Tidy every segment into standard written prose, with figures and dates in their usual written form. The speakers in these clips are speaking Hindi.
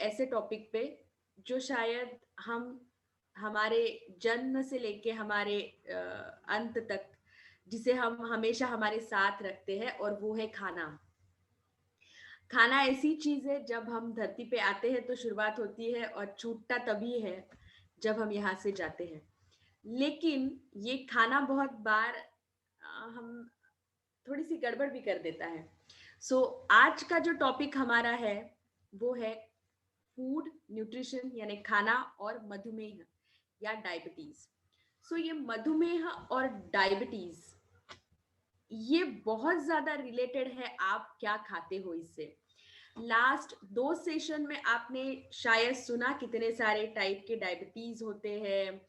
ऐसे टॉपिक पे जो शायद हम हमारे जन्म से लेके हमारे अंत तक जिसे हम हमेशा हमारे साथ रखते हैं, और वो है खाना। खाना ऐसी चीज है, जब हम धरती पे आते हैं तो शुरुआत होती है और छूटता तभी है जब हम यहाँ से जाते हैं। लेकिन ये खाना बहुत बार हम थोड़ी सी गड़बड़ भी कर देता है। सो आज का जो टॉपिक हमारा है वो है फूड न्यूट्रिशन, यानी खाना और मधुमेह या डायबिटीज। सो ये मधुमेह और डायबिटीज ये बहुत ज्यादा रिलेटेड है, आप क्या खाते हो इससे। लास्ट 2 सेशन में आपने शायद सुना कितने सारे टाइप के डायबिटीज होते हैं,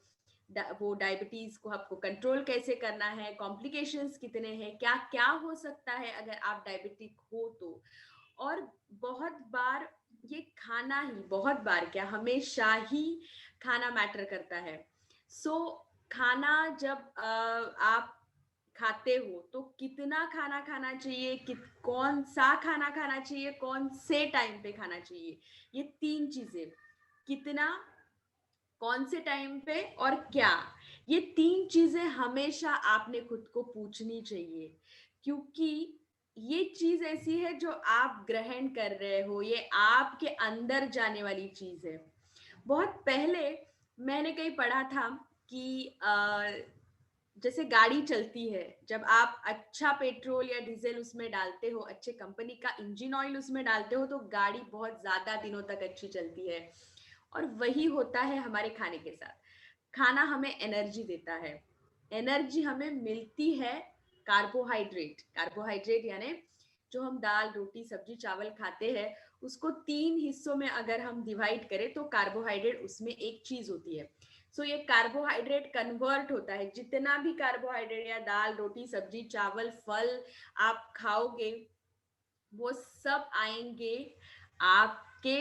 वो डायबिटीज को आपको कंट्रोल कैसे करना है, कॉम्प्लिकेशंस कितने हैं, क्या क्या हो सकता है अगर आप डायबिटिक हो तो। और बहुत बार ये खाना ही, बहुत बार क्या, हमेशा ही खाना मैटर करता है। सो खाना जब आप खाते हो तो कितना खाना खाना चाहिए, कौन सा खाना खाना चाहिए, कौन से टाइम पे खाना चाहिए, ये 3 चीजें, कितना, कौन से टाइम पे और क्या, ये 3 चीजें हमेशा आपने खुद को पूछनी चाहिए। क्योंकि ये चीज ऐसी है जो आप ग्रहण कर रहे हो, ये आपके अंदर जाने वाली चीज है। बहुत पहले मैंने कहीं पढ़ा था कि जैसे गाड़ी चलती है, जब आप अच्छा पेट्रोल या डीजल उसमें डालते हो, अच्छे कंपनी का इंजन ऑयल उसमें डालते हो, तो गाड़ी बहुत ज्यादा दिनों तक अच्छी चलती है। और वही होता है हमारे खाने के साथ। खाना हमें एनर्जी देता है। एनर्जी हमें मिलती है कार्बोहाइड्रेट, कार्बोहाइड्रेट यानी जो हम दाल रोटी सब्जी चावल खाते हैं, उसको 3 हिस्सों में अगर हम डिवाइड करें तो कार्बोहाइड्रेट उसमें एक चीज होती है। सो ये कार्बोहाइड्रेट कन्वर्ट होता है, जितना भी कार्बोहाइड्रेट या दाल रोटी सब्जी चावल फल आप खाओगे, वो सब आएंगे आपके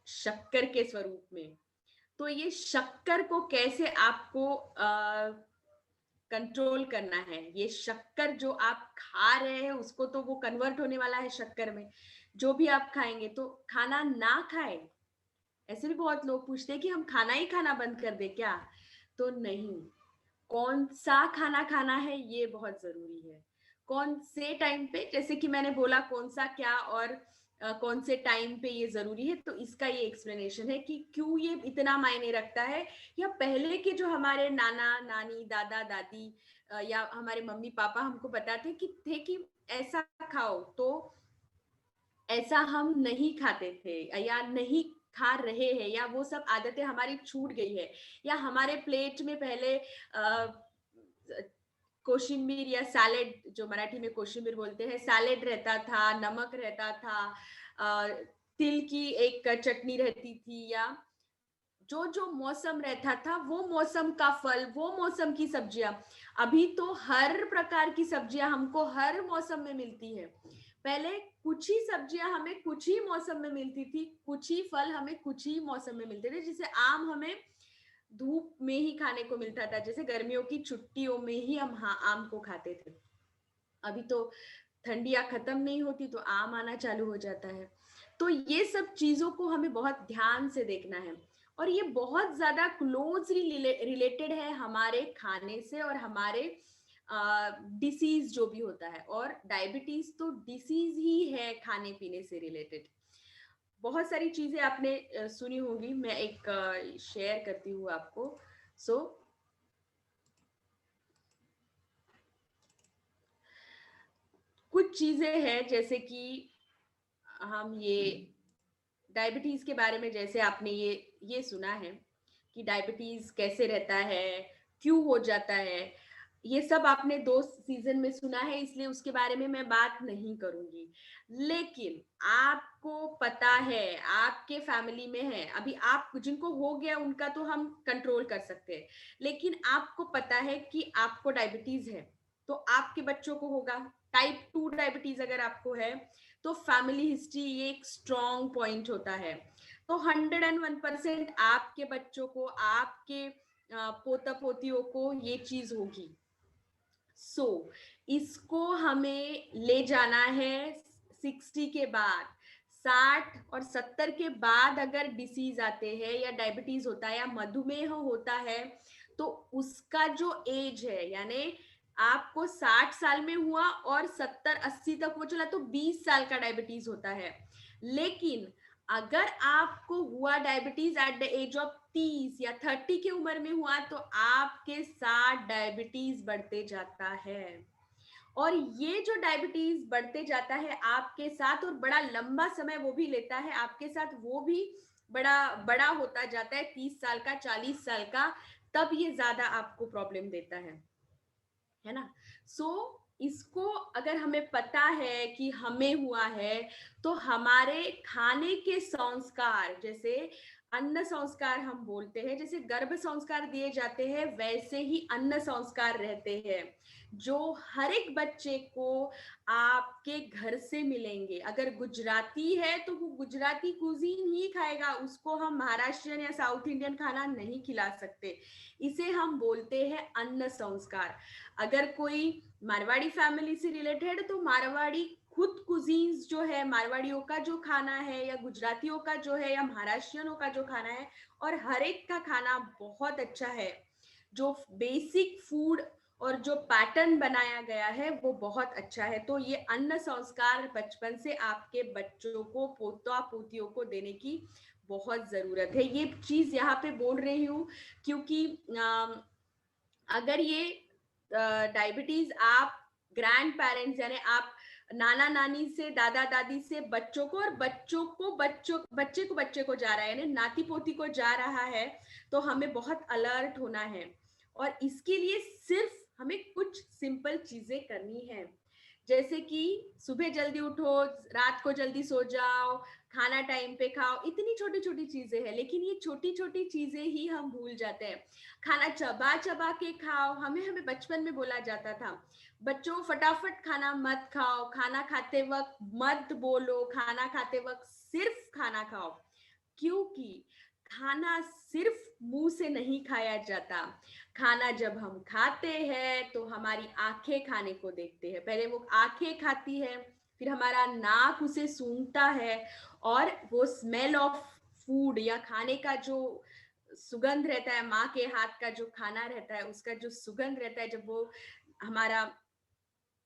शक्कर के स्वरूप में। तो ये शक्कर को कैसे आपको कंट्रोल करना है, ये शक्कर जो आप खा रहे हैं उसको तो वो कन्वर्ट होने वाला है शक्कर में। जो भी आप खाएंगे, तो खाना ना खाए, ऐसे भी बहुत लोग पूछते हैं कि हम खाना ही खाना बंद कर दे क्या। तो नहीं, कौन सा खाना खाना है ये बहुत जरूरी है। कौन से टाइम पे, जैसे कि मैंने बोला कौन सा क्या और कौन से टाइम पे ये जरूरी है, तो इसका ये एक्सप्लेनेशन है कि क्यों ये इतना मायने रखता है। या पहले के जो हमारे नाना नानी दादा दादी या हमारे मम्मी पापा हमको बताते कि ऐसा खाओ, तो ऐसा हम नहीं खाते थे या नहीं खा रहे हैं, या वो सब आदतें हमारी छूट गई है। या हमारे प्लेट में पहले कोशिम्बीर या सैलेड, जो मराठी में कोशिम्बीर बोलते हैं, सैलेड रहता था, नमक रहता था, तिल की एक चटनी रहती थी, या जो जो मौसम रहता था वो मौसम का फल, वो मौसम की सब्जियां। अभी तो हर प्रकार की सब्जियां हमको हर मौसम में मिलती है। पहले कुछ ही सब्जियां हमें कुछ ही मौसम में मिलती थी, कुछ ही फल हमें कुछ ही मौसम में मिलते थे। जैसे आम हमें धूप में ही खाने को मिलता था, जैसे गर्मियों की छुट्टियों में ही हम आम को खाते थे। अभी तो ठंडियां खत्म नहीं होती तो आम आना चालू हो जाता है। तो ये सब चीजों को हमें बहुत ध्यान से देखना है, और ये बहुत ज्यादा क्लोजली रिलेटेड है हमारे खाने से और हमारे डिसीज जो भी होता है। और डायबिटीज तो डिसीज ही है खाने पीने से रिलेटेड। बहुत सारी चीजें आपने सुनी होंगी, मैं एक शेयर करती हूँ आपको। सो कुछ चीजें हैं, जैसे कि हम ये डायबिटीज के बारे में, जैसे आपने ये सुना है कि डायबिटीज कैसे रहता है, क्यों हो जाता है, ये सब आपने 2 सीजन में सुना है, इसलिए उसके बारे में मैं बात नहीं करूंगी। लेकिन आपको पता है, आपके फैमिली में है, अभी आप जिनको हो गया उनका तो हम कंट्रोल कर सकते हैं, लेकिन आपको पता है कि आपको डायबिटीज है, तो आपके बच्चों को होगा। टाइप 2 डायबिटीज अगर आपको है, तो फैमिली हिस्ट्री ये एक स्ट्रॉन्ग पॉइंट होता है। तो 101% आपके बच्चों को, आपके पोता पोतियों को ये चीज होगी। इसको हमें ले जाना है 60 के बाद। 60 और 70 के बाद अगर डिसीज आते हैं या डायबिटीज होता है या मधुमेह होता है, तो उसका जो एज है, यानी आपको 60 साल में हुआ और 70-80 तक वो चला, तो 20 साल का डायबिटीज होता है। लेकिन अगर आपको हुआ diabetes at the age of 30 या 30 की उम्र में हुआ, तो आपके साथ डायबिटीज बढ़ते जाता है। और ये जो डायबिटीज बढ़ते जाता है आपके साथ, और बड़ा लंबा समय वो भी लेता है आपके साथ, वो भी बड़ा बड़ा होता जाता है, 30 साल का, 40 साल का, तब ये ज्यादा आपको प्रॉब्लम देता है ना। सो इसको अगर हमें पता है कि हमें हुआ है, तो हमारे खाने के संस्कार, जैसे अन्न संस्कार हम बोलते हैं, जैसे गर्भ संस्कार दिए जाते हैं, वैसे ही अन्न संस्कार रहते हैं, जो हर एक बच्चे को आपके घर से मिलेंगे। अगर गुजराती है तो वो गुजराती कुजीन ही खाएगा, उसको हम महाराष्ट्रियन या साउथ इंडियन खाना नहीं खिला सकते। इसे हम बोलते हैं अन्न संस्कार। अगर कोई मारवाड़ी फैमिली से रिलेटेड, तो मारवाड़ी खुद कुजीन्स जो है, मारवाड़ियों का जो खाना है या गुजरातियों का जो है या महाराष्ट्रियनों का जो खाना है, और हर एक का खाना बहुत अच्छा है। जो बेसिक फूड और जो पैटर्न बनाया गया है वो बहुत अच्छा है। तो ये अन्न संस्कार बचपन से आपके बच्चों को, पोता पोतियों को देने की बहुत जरूरत है। ये चीज यहाँ पे बोल रही हूँ क्योंकि अगर ये डायबिटीज आप ग्रैंड पेरेंट्स, यानी आप नाना नानी से, दादा दादी से बच्चों को, और बच्चों को बच्चे को जा रहा है, यानी नाती पोती को जा रहा है, तो हमें बहुत अलर्ट होना है। और इसके लिए सिर्फ हमें कुछ सिंपल चीजें करनी है, जैसे कि सुबह जल्दी उठो, रात को जल्दी सो जाओ, खाना टाइम पे खाओ। इतनी छोटी छोटी चीजें हैं, लेकिन ये छोटी छोटी चीजें ही हम भूल जाते हैं। खाना चबा चबा के खाओ। हमें हमें बचपन में बोला जाता था, बच्चों फटाफट खाना मत खाओ, खाना खाते वक्त मत बोलो, खाना खाते वक्त सिर्फ खाना खाओ। क्योंकि खाना सिर्फ मुंह से नहीं खाया जाता। खाना जब हम खाते हैं तो हमारी आंखें खाने को देखते हैं। पहले वो आंखें खाती है, फिर हमारा नाक उसे सूंघता है, और वो स्मेल ऑफ फूड या खाने का जो सुगंध रहता है, माँ के हाथ का जो खाना रहता है उसका जो सुगंध रहता है, जब वो हमारा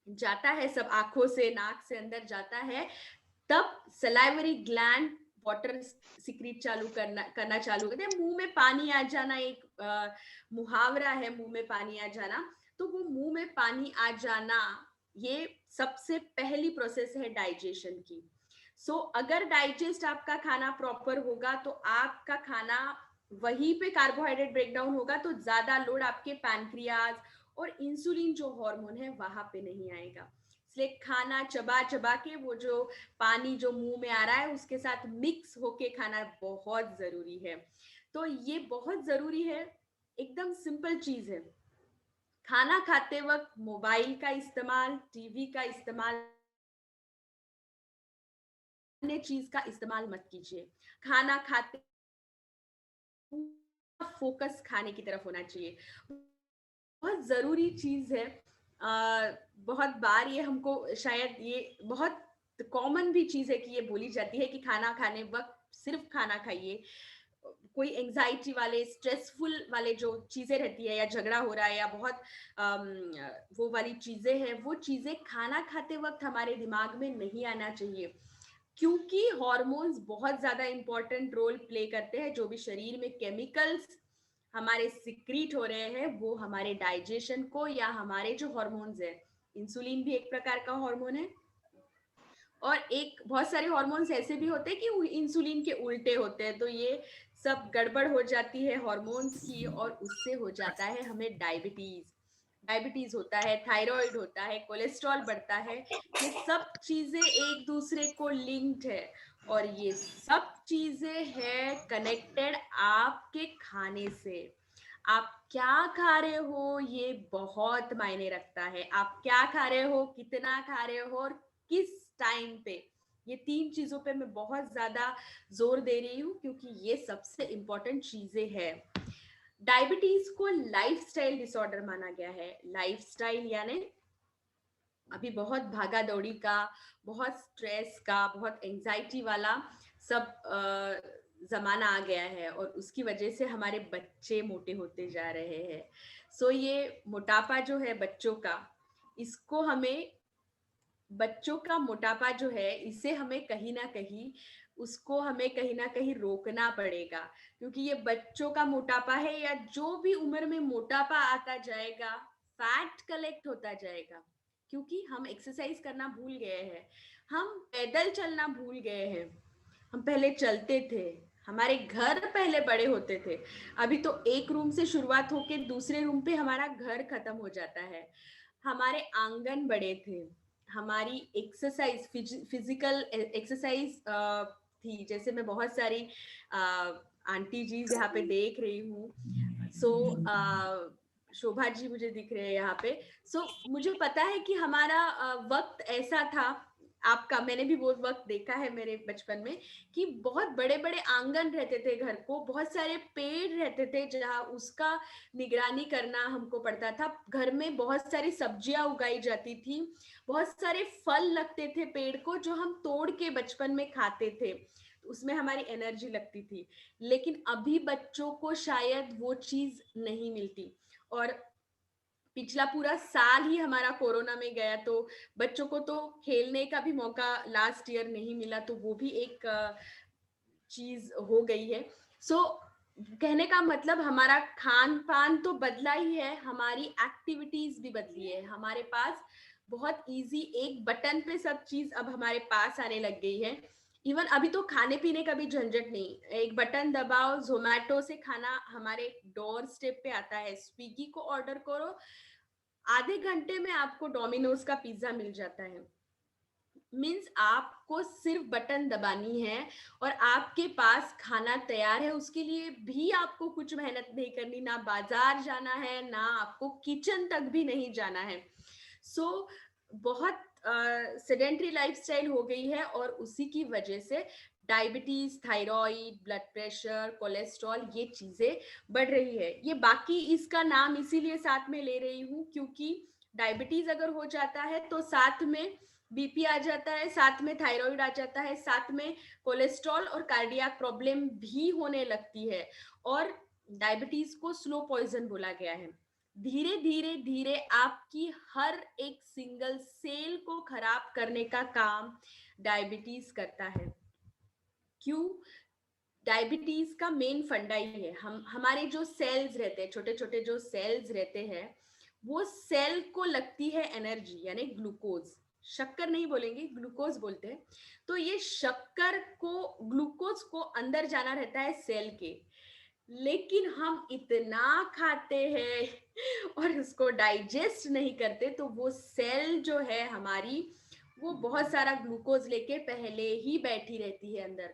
जाता है, सब आंखों से, नाक से अंदर जाता है, तब सलाइवरी ग्लैंड वाटर सिक्रीट चालू करना चालू करते हैं। मुंह में पानी आ जाना एक मुहावरा है, मुंह में पानी आ जाना। तो वो मुंह में पानी आ जाना, ये सबसे पहली प्रोसेस है डाइजेशन की। सो अगर डाइजेस्ट आपका खाना प्रॉपर होगा, तो आपका खाना वहीं पे कार्बोहाइड्रेट ब्रेकडाउन होगा, तो ज्यादा लोड आपके पैनक्रियाज और इंसुलिन जो हार्मोन है वहां पे नहीं आएगा। इसलिए खाना चबा चबा के, वो जो पानी जो मुंह में आ रहा है उसके साथ मिक्स होके खाना बहुत जरूरी है। तो ये बहुत जरूरी है, एकदम सिंपल चीज है। खाना खाते वक्त मोबाइल का इस्तेमाल, टीवी का इस्तेमाल, अन्य चीज का इस्तेमाल मत कीजिए। खाना खाते फोकस खाने की तरफ होना चाहिए। बहुत जरूरी चीज है। बहुत बार ये हमको, शायद ये बहुत कॉमन भी चीज है कि ये बोली जाती है कि खाना खाने वक्त सिर्फ खाना खाइए। कोई एंजाइटी वाले, स्ट्रेसफुल वाले जो चीजें रहती है, या झगड़ा हो रहा है, या बहुत वो वाली चीजें हैं, वो चीजें खाना खाते वक्त हमारे दिमाग में नहीं आना चाहिए। क्योंकि हॉर्मोन्स बहुत ज्यादा इंपॉर्टेंट रोल प्ले करते हैं। जो भी शरीर में केमिकल्स हमारे सिक्रीट हो रहे हैं, वो हमारे डाइजेशन को, या हमारे जो हॉर्मोन्स है, इंसुलिन भी एक प्रकार का हार्मोन है, और एक बहुत सारे हॉर्मोन्स ऐसे भी होते हैं कि इंसुलिन के उल्टे होते हैं। तो ये सब गड़बड़ हो जाती है हॉर्मोन्स की, और उससे हो जाता है हमें डायबिटीज। डायबिटीज होता है, थायराइड होता है, कोलेस्ट्रॉल बढ़ता है। ये सब चीजें एक दूसरे को लिंक्ड है, और ये सब चीजें है कनेक्टेड आपके खाने से। आप क्या खा रहे हो ये बहुत मायने रखता है। आप क्या खा रहे हो, कितना खा रहे हो, और किस टाइम पे। ये 3 चीजों पे मैं बहुत ज्यादा जोर दे रही हूँ, क्योंकि ये सबसे इंपॉर्टेंट चीजें हैं। डायबिटीज को लाइफस्टाइल डिसऑर्डर माना गया है। लाइफस्टाइल यानी अभी बहुत भागा दौड़ी का, बहुत स्ट्रेस का, बहुत एंजाइटी वाला सब जमाना आ गया है, और उसकी वजह से हमारे बच्चे मोटे होते जा रहे हैं। सो ये मोटापा जो है बच्चों का, इसको हमें, बच्चों का मोटापा जो है इसे हमें कहीं ना कहीं, उसको हमें कहीं ना कहीं रोकना पड़ेगा, क्योंकि ये बच्चों का मोटापा है, या जो भी उम्र में मोटापा आता जाएगा, फैट कलेक्ट होता जाएगा, क्योंकि हम एक्सरसाइज करना भूल गए हैं, हम पैदल चलना भूल गए हैं। हम पहले चलते थे, हमारे घर पहले बड़े होते थे, अभी तो एक रूम से शुरुआत होके दूसरे रूम पे हमारा घर खत्म हो जाता है। हमारे आंगन बड़े थे, हमारी एक्सरसाइज, फिजिकल एक्सरसाइज थी। जैसे मैं बहुत सारी आंटी जी यहाँ पे देख रही हूँ, सो शोभा जी मुझे दिख रहे हैं यहाँ पे। सो मुझे पता है कि हमारा वक्त ऐसा था, आपका, मैंने भी वो वक्त देखा है मेरे बचपन में, कि बहुत बड़े बड़े आंगन रहते थे घर को, बहुत सारे पेड़ रहते थे जहाँ उसका निगरानी करना हमको पड़ता था। घर में बहुत सारी सब्जियां उगाई जाती थी, बहुत सारे फल लगते थे पेड़ को, जो हम तोड़ के बचपन में खाते थे, उसमें हमारी एनर्जी लगती थी। लेकिन अभी बच्चों को शायद वो चीज नहीं मिलती, और पिछला पूरा साल ही हमारा कोरोना में गया, तो बच्चों को तो खेलने का भी मौका लास्ट ईयर नहीं मिला, तो वो भी एक चीज हो गई है। सो कहने का मतलब, हमारा खान पान तो बदला ही है, हमारी एक्टिविटीज भी बदली है। हमारे पास बहुत इजी, एक बटन पे सब चीज अब हमारे पास आने लग गई है। इवन अभी तो खाने पीने का भी झंझट नहीं, एक बटन दबाओ, जोमेटो से खाना हमारे डोर स्टेप पे आता है, स्विगी को ऑर्डर करो, आधे घंटे में आपको डोमिनोज का पिज्जा मिल जाता है। मीन्स आपको सिर्फ बटन दबानी है और आपके पास खाना तैयार है। उसके लिए भी आपको कुछ मेहनत नहीं करनी, ना बाजार जाना है, ना आपको किचन तक भी नहीं जाना है। सो बहुत सेडेंट्री लाइफस्टाइल हो गई है, और उसी की वजह से diabetes, thyroid, blood pressure, cholesterol, ये चीजें बढ़ रही है। ये बाकी इसका नाम इसीलिए साथ में ले रही हूँ, क्योंकि डायबिटीज अगर हो जाता है तो साथ में बीपी आ जाता है, साथ में थायराइड आ जाता है, साथ में कोलेस्ट्रॉल और कार्डियक प्रॉब्लम भी होने लगती है। और डायबिटीज को स्लो पॉइजन बोला गया है। धीरे धीरे धीरे आपकी हर एक सिंगल सेल को खराब करने का काम डायबिटीज करता है। क्यों? डायबिटीज का मेन फंडा ही है, हम, हमारे जो सेल्स रहते हैं, छोटे छोटे जो सेल्स रहते हैं, वो सेल को लगती है एनर्जी, यानी ग्लूकोज, शक्कर नहीं बोलेंगे, ग्लूकोज बोलते हैं। तो ये शक्कर को, ग्लूकोज को अंदर जाना रहता है सेल के, लेकिन हम इतना खाते हैं और उसको डाइजेस्ट नहीं करते, तो वो सेल जो है हमारी, वो बहुत सारा ग्लूकोज लेके पहले ही बैठी रहती है अंदर।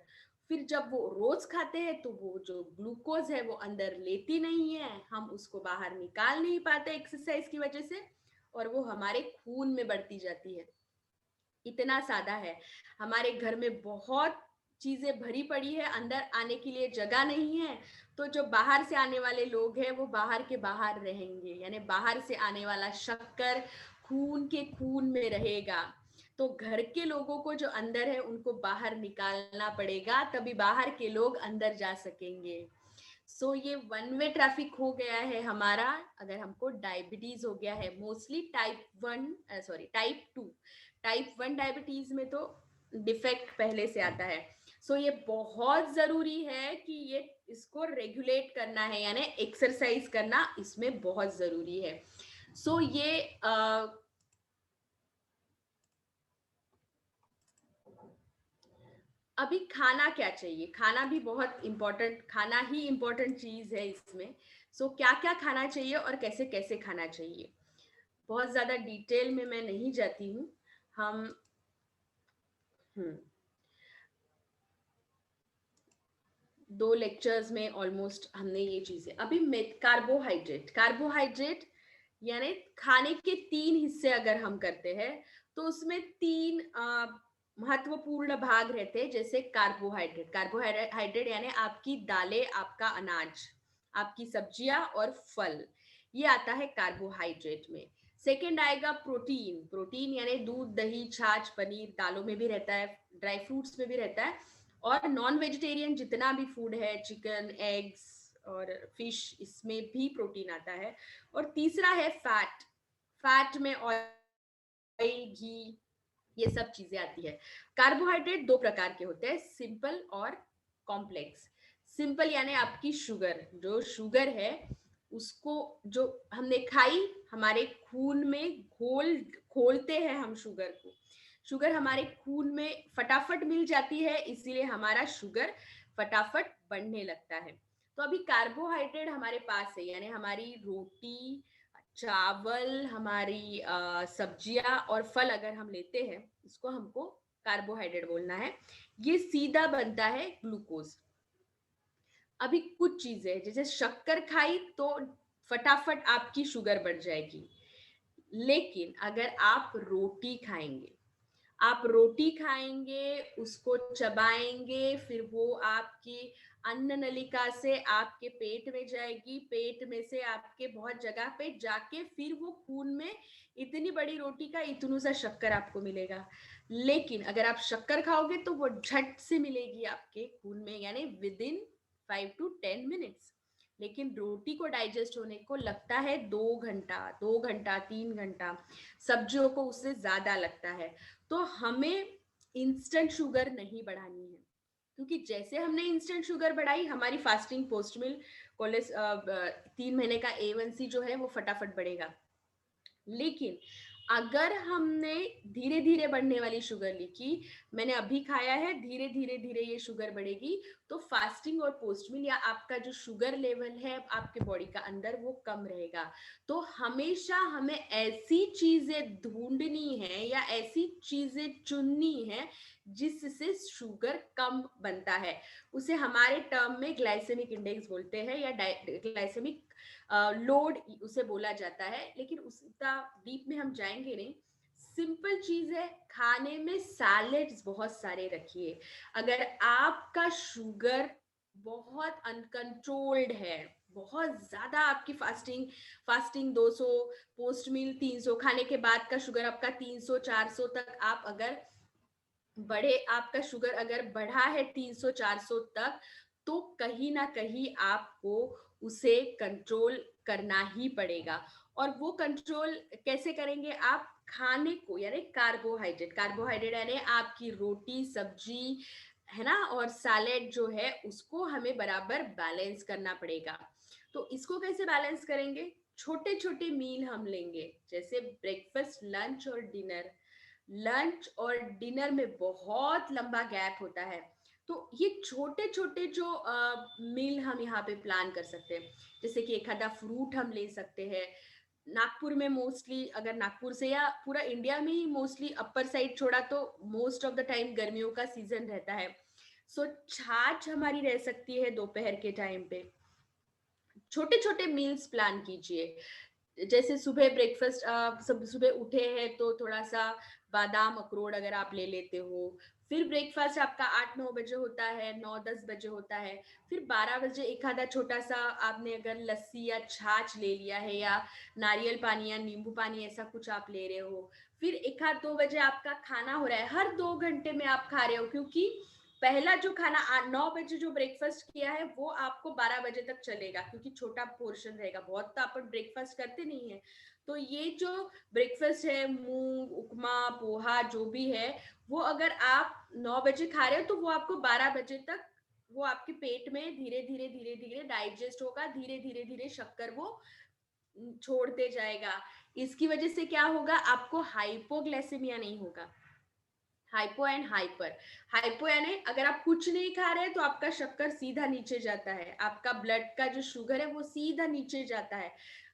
फिर जब वो रोज खाते हैं तो वो जो ग्लूकोज है वो अंदर लेती नहीं है, हम उसको बाहर निकाल नहीं पाते एक्सरसाइज की वजह से, और वो हमारे खून में बढ़ती जाती है। इतना सादा है। हमारे घर में बहुत चीजें भरी पड़ी है, अंदर आने के लिए जगह नहीं है, तो जो बाहर से आने वाले लोग हैं वो बाहर के बाहर रहेंगे, यानी बाहर से आने वाला शक्कर खून के खून में रहेगा। तो घर के लोगों को जो अंदर है उनको बाहर निकालना पड़ेगा, तभी बाहर के लोग अंदर जा सकेंगे। सो ये वन वे ट्रैफिक हो गया है हमारा। अगर हमको डायबिटीज हो गया है, mostly type 1, sorry type 2, type 1 diabetes में तो डिफेक्ट पहले से आता है। सो ये बहुत जरूरी है कि ये, इसको रेगुलेट करना है, यानी एक्सरसाइज करना इसमें बहुत जरूरी है। सो ये अभी खाना क्या चाहिए, खाना भी बहुत इम्पोर्टेंट, खाना ही इम्पोर्टेंट चीज है इसमें। सो क्या क्या खाना चाहिए और कैसे कैसे खाना चाहिए, बहुत ज्यादा डिटेल में मैं नहीं जाती हूँ। हम हम्म 2 लेक्चर्स में ऑलमोस्ट हमने ये चीजें, अभी कार्बोहाइड्रेट, कार्बोहाइड्रेट यानी खाने के 3 हिस्से अगर हम करते हैं, तो उसमें 3 महत्वपूर्ण भाग रहते हैं। जैसे कार्बोहाइड्रेट, कार्बोहाइड्रेट यानी आपकी दालें, आपका अनाज, आपकी सब्जियां और फल, ये आता है कार्बोहाइड्रेट में। सेकंड आएगा प्रोटीन। प्रोटीन यानी दूध, दही, छाछ, पनीर, दालों में भी रहता है, ड्राई फ्रूट्स में भी रहता है, और नॉन वेजिटेरियन जितना भी फूड है, चिकन, एग्स और फिश, इसमें भी प्रोटीन आता है। और तीसरा है फैट। फैट में ऑयल, घी, ये सब चीजें आती है। कार्बोहाइड्रेट दो प्रकार के होते हैं, सिंपल और कॉम्प्लेक्स। सिंपल यानी आपकी शुगर, जो शुगर है उसको जो हमने खाई, हमारे खून में खोलते हैं हम शुगर को। शुगर हमारे खून में फटाफट मिल जाती है, इसीलिए हमारा शुगर फटाफट बढ़ने लगता है। तो अभी कार्बोहाइड्रेट हमारे पास है, यानी हमारी रोटी, चावल, हमारी सब्जियां और फल अगर हम लेते हैं, इसको हमको कार्बोहाइड्रेट बोलना है। ये सीधा बनता है ग्लूकोज। अभी कुछ चीजें जैसे शक्कर खाई तो फटाफट आपकी शुगर बढ़ जाएगी, लेकिन अगर आप रोटी खाएंगे, आप रोटी खाएंगे, उसको चबाएंगे, फिर वो आपकी अन्न नलिका से आपके पेट में जाएगी, पेट में से आपके बहुत जगह पे जाके फिर वो खून में, इतनी बड़ी रोटी का इतनू सा शक्कर आपको मिलेगा। लेकिन अगर आप शक्कर खाओगे तो वो झट से मिलेगी आपके खून में, यानी विद इन 5 to 10 मिनट्स। लेकिन रोटी को डाइजेस्ट होने को लगता है 2 घंटा, 2 घंटा, 3 घंटा, सब्जियों को उससे ज्यादा लगता है। तो हमें इंस्टेंट शुगर नहीं बढ़ानी है, क्योंकि जैसे हमने इंस्टेंट शुगर बढ़ाई, हमारी फास्टिंग पोस्ट मिल कोलेस 3 महीने का A1C जो है वो फटाफट बढ़ेगा। लेकिन अगर हमने धीरे धीरे बढ़ने वाली शुगर ली कि मैंने अभी खाया है, धीरे धीरे धीरे ये शुगर बढ़ेगी, तो फास्टिंग और पोस्ट मील या आपका जो शुगर लेवल है आपके बॉडी का अंदर वो कम रहेगा। तो हमेशा हमें ऐसी चीजें ढूंढनी है या ऐसी चीजें चुननी है जिससे शुगर कम बनता है। उसे हमारे टर्म में ग्लाइसेमिक इंडेक्स बोलते हैं, या ग्लाइसेमिक लोड उसे बोला जाता है, लेकिन उसका डीप में हम जाएंगे नहीं। सिंपल चीज है, खाने में सैलेड्स बहुत सारे रखिए। अगर आपका शुगर बहुत अनकंट्रोल्ड है, बहुत ज्यादा आपकी फास्टिंग फास्टिंग 200, पोस्ट मील 300, खाने के बाद का शुगर आपका 300 400 तक, आप अगर बढ़े, आपका शुगर अगर बढ़ा है 300 400 तक, तो कहीं ना कहीं आपको उसे कंट्रोल करना ही पड़ेगा। और वो कंट्रोल कैसे करेंगे आप? खाने को, यानी कार्बोहाइड्रेट, कार्बोहाइड्रेट यानी आपकी रोटी, सब्जी है ना, और सैलेड जो है उसको हमें बराबर बैलेंस करना पड़ेगा। तो इसको कैसे बैलेंस करेंगे? छोटे छोटे मील हम लेंगे, जैसे ब्रेकफास्ट, लंच और डिनर। लंच और डिनर में बहुत लंबा गैप होता है, तो ये छोटे छोटे जो मील हम यहाँ पे प्लान कर सकते हैं। जैसे कि एक आधा फ्रूट हम ले सकते हैं। नागपुर में मोस्टली, अगर नागपुर से या पूरा इंडिया में ही मोस्टली अपर साइड छोड़ा तो मोस्ट ऑफ द टाइम गर्मियों का सीजन रहता है। सो छाछ हमारी रह सकती है दोपहर के टाइम पे। छोटे छोटे मील्स प्लान कीजिए। जैसे सुबह ब्रेकफास्ट, सब सुबह उठे हैं तो थोड़ा सा बादाम, अखरोट अगर आप ले लेते हो। फिर ब्रेकफास्ट आपका 8-9 बजे होता है, 9-10 बजे होता है। फिर 12 बजे एक आधा छोटा सा आपने अगर लस्सी या छाछ ले लिया है, या नारियल पानी या नींबू पानी ऐसा कुछ आप ले रहे हो। फिर 1-2 बजे आपका खाना हो रहा है, हर 2 घंटे में आप खा रहे हो, क्योंकि पहला जो खाना 9 बजे जो ब्रेकफास्ट किया है वो आपको 12 बजे तक चलेगा, क्योंकि छोटा पोर्शन रहेगा, बहुत तो अपन ब्रेकफास्ट करते नहीं है। तो ये जो ब्रेकफास्ट है, मूंग, उपमा, पोहा जो भी है, वो अगर आप 9 बजे खा रहे हो तो वो आपको 12 बजे तक वो आपके पेट में धीरे धीरे धीरे धीरे डाइजेस्ट होगा, धीरे धीरे धीरे शक्कर वो छोड़ते जाएगा। इसकी वजह से क्या होगा? आपको हाइपोग्लाइसेमिया नहीं होगा। Hypo and hyper. हाइपो यानी अगर आप कुछ नहीं खा रहे तो आपका शक्कर सीधा नीचे जाता है, आपका ब्लड का जो शुगर है वो सीधा नीचे जाता है,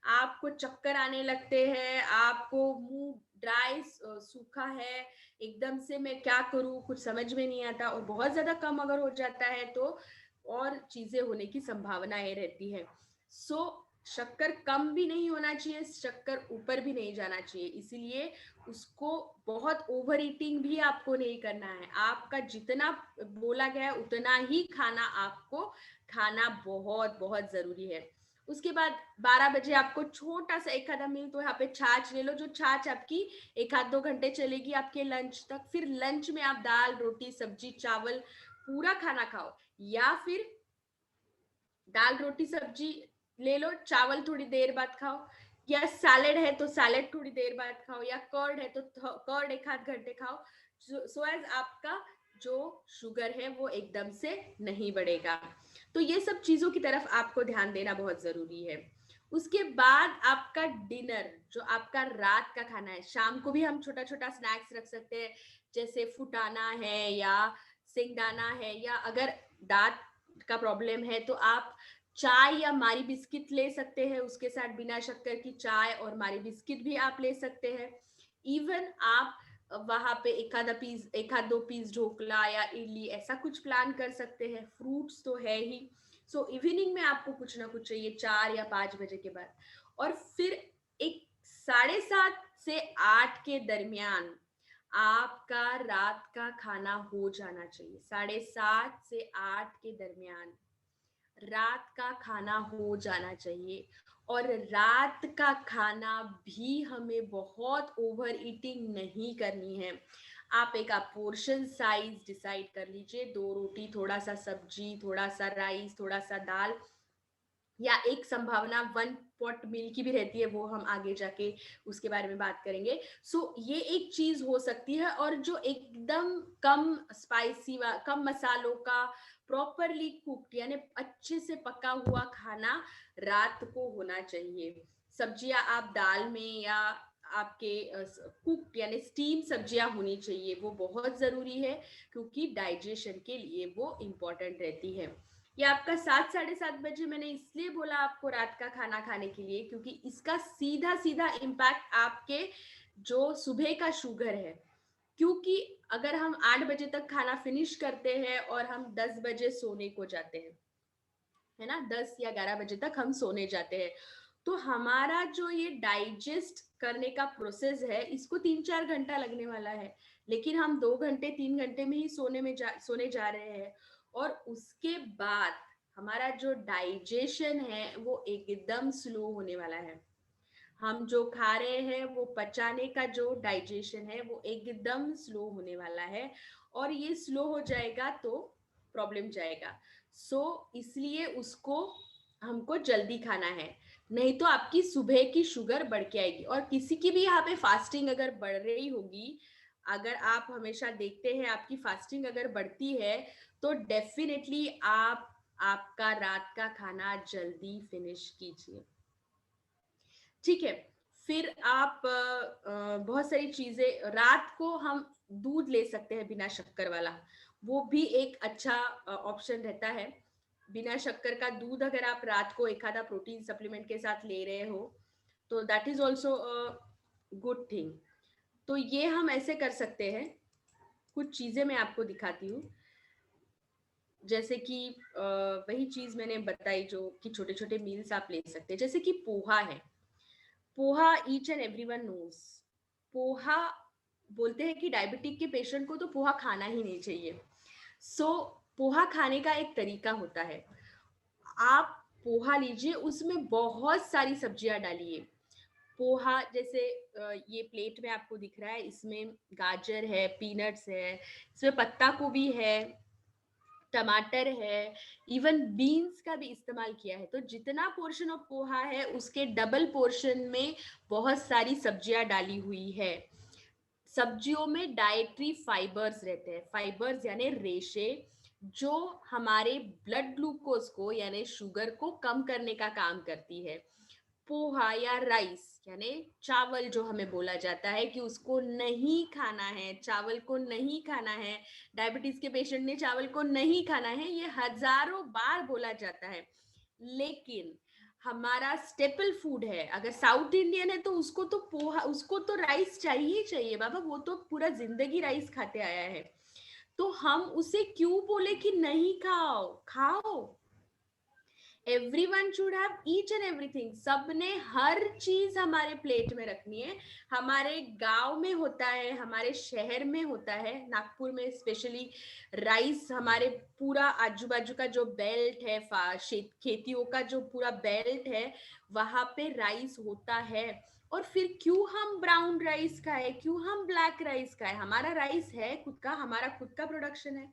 आपको चक्कर आने लगते हैं, आपको मुंह ड्राई, सूखा है एकदम से, मैं क्या करूं कुछ समझ में नहीं आता, और बहुत ज्यादा कम अगर हो जाता है तो और चीजें होने की संभावनाएं रहती है। सो शक्कर कम भी नहीं होना चाहिए, शक्कर ऊपर भी नहीं जाना चाहिए, इसीलिए उसको बहुत ओवर ईटिंग भी आपको नहीं करना है। आपका जितना बोला गया है उतना ही खाना आपको खाना बहुत बहुत जरूरी है। उसके बाद 12 बजे आपको छोटा सा एक आधा मील, तो यहाँ पे छाछ ले लो, जो छाछ आपकी एक आध 2 घंटे चलेगी आपके लंच तक। फिर लंच में आप दाल रोटी सब्जी चावल पूरा खाना खाओ, या फिर दाल रोटी सब्जी ले लो, चावल थोड़ी देर बाद खाओ, या सैलेड है तो सैलेड थोड़ी देर बाद खाओ, या कर्ड है तो कर्ड एक आध घंटे खाओ, सो एज आपका जो शुगर है वो एकदम से नहीं बढ़ेगा। तो ये सब चीजों की तरफ आपको ध्यान देना बहुत जरूरी है। उसके बाद आपका डिनर, जो आपका रात का खाना है, शाम को भी हम छोटा छोटा स्नैक्स रख सकते हैं, जैसे फुटाना है या सिंगदाना है, या अगर दांत का प्रॉब्लम है तो आप चाय या मारी बिस्किट ले सकते हैं, उसके साथ बिना शक्कर की चाय और मारी बिस्किट भी आप ले सकते हैं। इवन आप वहां पे एक आध 2 पीस ढोकला या इडली ऐसा कुछ प्लान कर सकते हैं। फ्रूट्स तो है ही। सो इवनिंग में आपको कुछ ना कुछ चाहिए 4 या 5 बजे के बाद। और फिर एक 7:30 से 8 के दरमियान आपका रात का खाना हो जाना चाहिए। 7:30 से 8 के दरमियान रात का खाना हो जाना चाहिए। और रात का खाना भी हमें बहुत ओवर ईटिंग नहीं करनी है। आप पोर्शन साइज डिसाइड कर लीजिए, 2 रोटी थोड़ा सा सब्जी थोड़ा सा राइस थोड़ा सा दाल, या एक संभावना 1 पॉट मील की भी रहती है, वो हम आगे जाके उसके बारे में बात करेंगे। ये एक चीज हो सकती है। और जो एकदम कम स्पाइसी कम मसालों का प्रॉपरली कुक्ड यानी अच्छे से पका हुआ खाना रात को होना चाहिए। सब्जियां आप दाल में या आपके कुक्ड यानी स्टीम सब्जियां होनी चाहिए, वो बहुत जरूरी है, क्योंकि डाइजेशन के लिए वो इम्पोर्टेंट रहती है। ये आपका 7 साढ़े 7 बजे मैंने इसलिए बोला आपको रात का खाना खाने के लिए, क्योंकि इसका सीधा सीधा इम्पैक्ट आपके जो सुबह का शुगर है। क्योंकि अगर हम 8 बजे तक खाना फिनिश करते हैं और हम 10 बजे सोने को जाते हैं, है ना, 10 या 11 बजे तक हम सोने जाते हैं, तो हमारा जो ये डाइजेस्ट करने का प्रोसेस है, इसको 3-4 घंटा लगने वाला है। लेकिन हम 2 घंटे 3 घंटे में ही सोने जा रहे हैं। और उसके बाद हमारा जो डाइजेशन है वो एकदम स्लो होने वाला है। हम जो खा रहे हैं वो पचाने का जो डाइजेशन है वो एकदम स्लो होने वाला है। और ये स्लो हो जाएगा तो प्रॉब्लम जाएगा। इसलिए उसको हमको जल्दी खाना है, नहीं तो आपकी सुबह की शुगर बढ़ के आएगी। और किसी की भी यहाँ पे फास्टिंग अगर बढ़ रही होगी, अगर आप हमेशा देखते हैं आपकी फास्टिंग अगर बढ़ती है, तो डेफिनेटली आप आपका रात का खाना जल्दी फिनिश कीजिए। ठीक है। फिर आप बहुत सारी चीजें, रात को हम दूध ले सकते हैं बिना शक्कर वाला, वो भी एक अच्छा ऑप्शन रहता है। बिना शक्कर का दूध अगर आप रात को एक आधा प्रोटीन सप्लीमेंट के साथ ले रहे हो, तो that is also good thing. तो ये हम ऐसे कर सकते हैं। कुछ चीजें मैं आपको दिखाती हूँ, जैसे कि वही चीज मैंने बताई जो कि छोटे छोटे मील्स आप ले सकते हैं, जैसे कि पोहा है। Poha each and everyone knows. Poha, बोलते हैं कि डायबिटिक के पेशेंट को तो पोहा खाना ही नहीं चाहिए। पोहा खाने का एक तरीका होता है। आप पोहा लीजिए, उसमें बहुत सारी सब्जियां डालिए। पोहा जैसे ये प्लेट में आपको दिख रहा है, इसमें गाजर है, पीनट्स है, इसमें पत्ता गोभी है, टमाटर है, इवन बीन्स का भी इस्तेमाल किया है। तो जितना पोर्शन ऑफ पोहा है उसके डबल पोर्शन में बहुत सारी सब्जियां डाली हुई है। सब्जियों में डाइटरी फाइबर्स रहते हैं। फाइबर्स यानी रेशे, जो हमारे ब्लड ग्लूकोज को यानी शुगर को कम करने का काम करती है। पोहा या राइस यानी चावल, जो हमें बोला जाता है कि उसको नहीं खाना है, चावल को नहीं खाना है, डायबिटीज के पेशेंट ने चावल को नहीं खाना है, ये हजारों बार बोला जाता है। लेकिन हमारा स्टेपल फूड है, अगर साउथ इंडियन है तो उसको तो पोहा, उसको तो राइस चाहिए ही चाहिए बाबा, वो तो पूरा जिंदगी राइस खाते आया है। तो हम उसे क्यों बोले कि नहीं खाओ, खाओ। Everyone should have each and everything, सबने हर चीज हमारे प्लेट में रखनी है। हमारे गांव में होता है, हमारे शहर में होता है, नागपुर में स्पेशली राइस, हमारे पूरा आजू बाजू का जो बेल्ट है, खेतियों का जो पूरा बेल्ट है, वहां पे राइस होता है। और फिर क्यों हम ब्राउन राइस खाए, क्यों हम ब्लैक राइस खाए? हमारा राइस है खुद का, हमारा खुद का प्रोडक्शन है,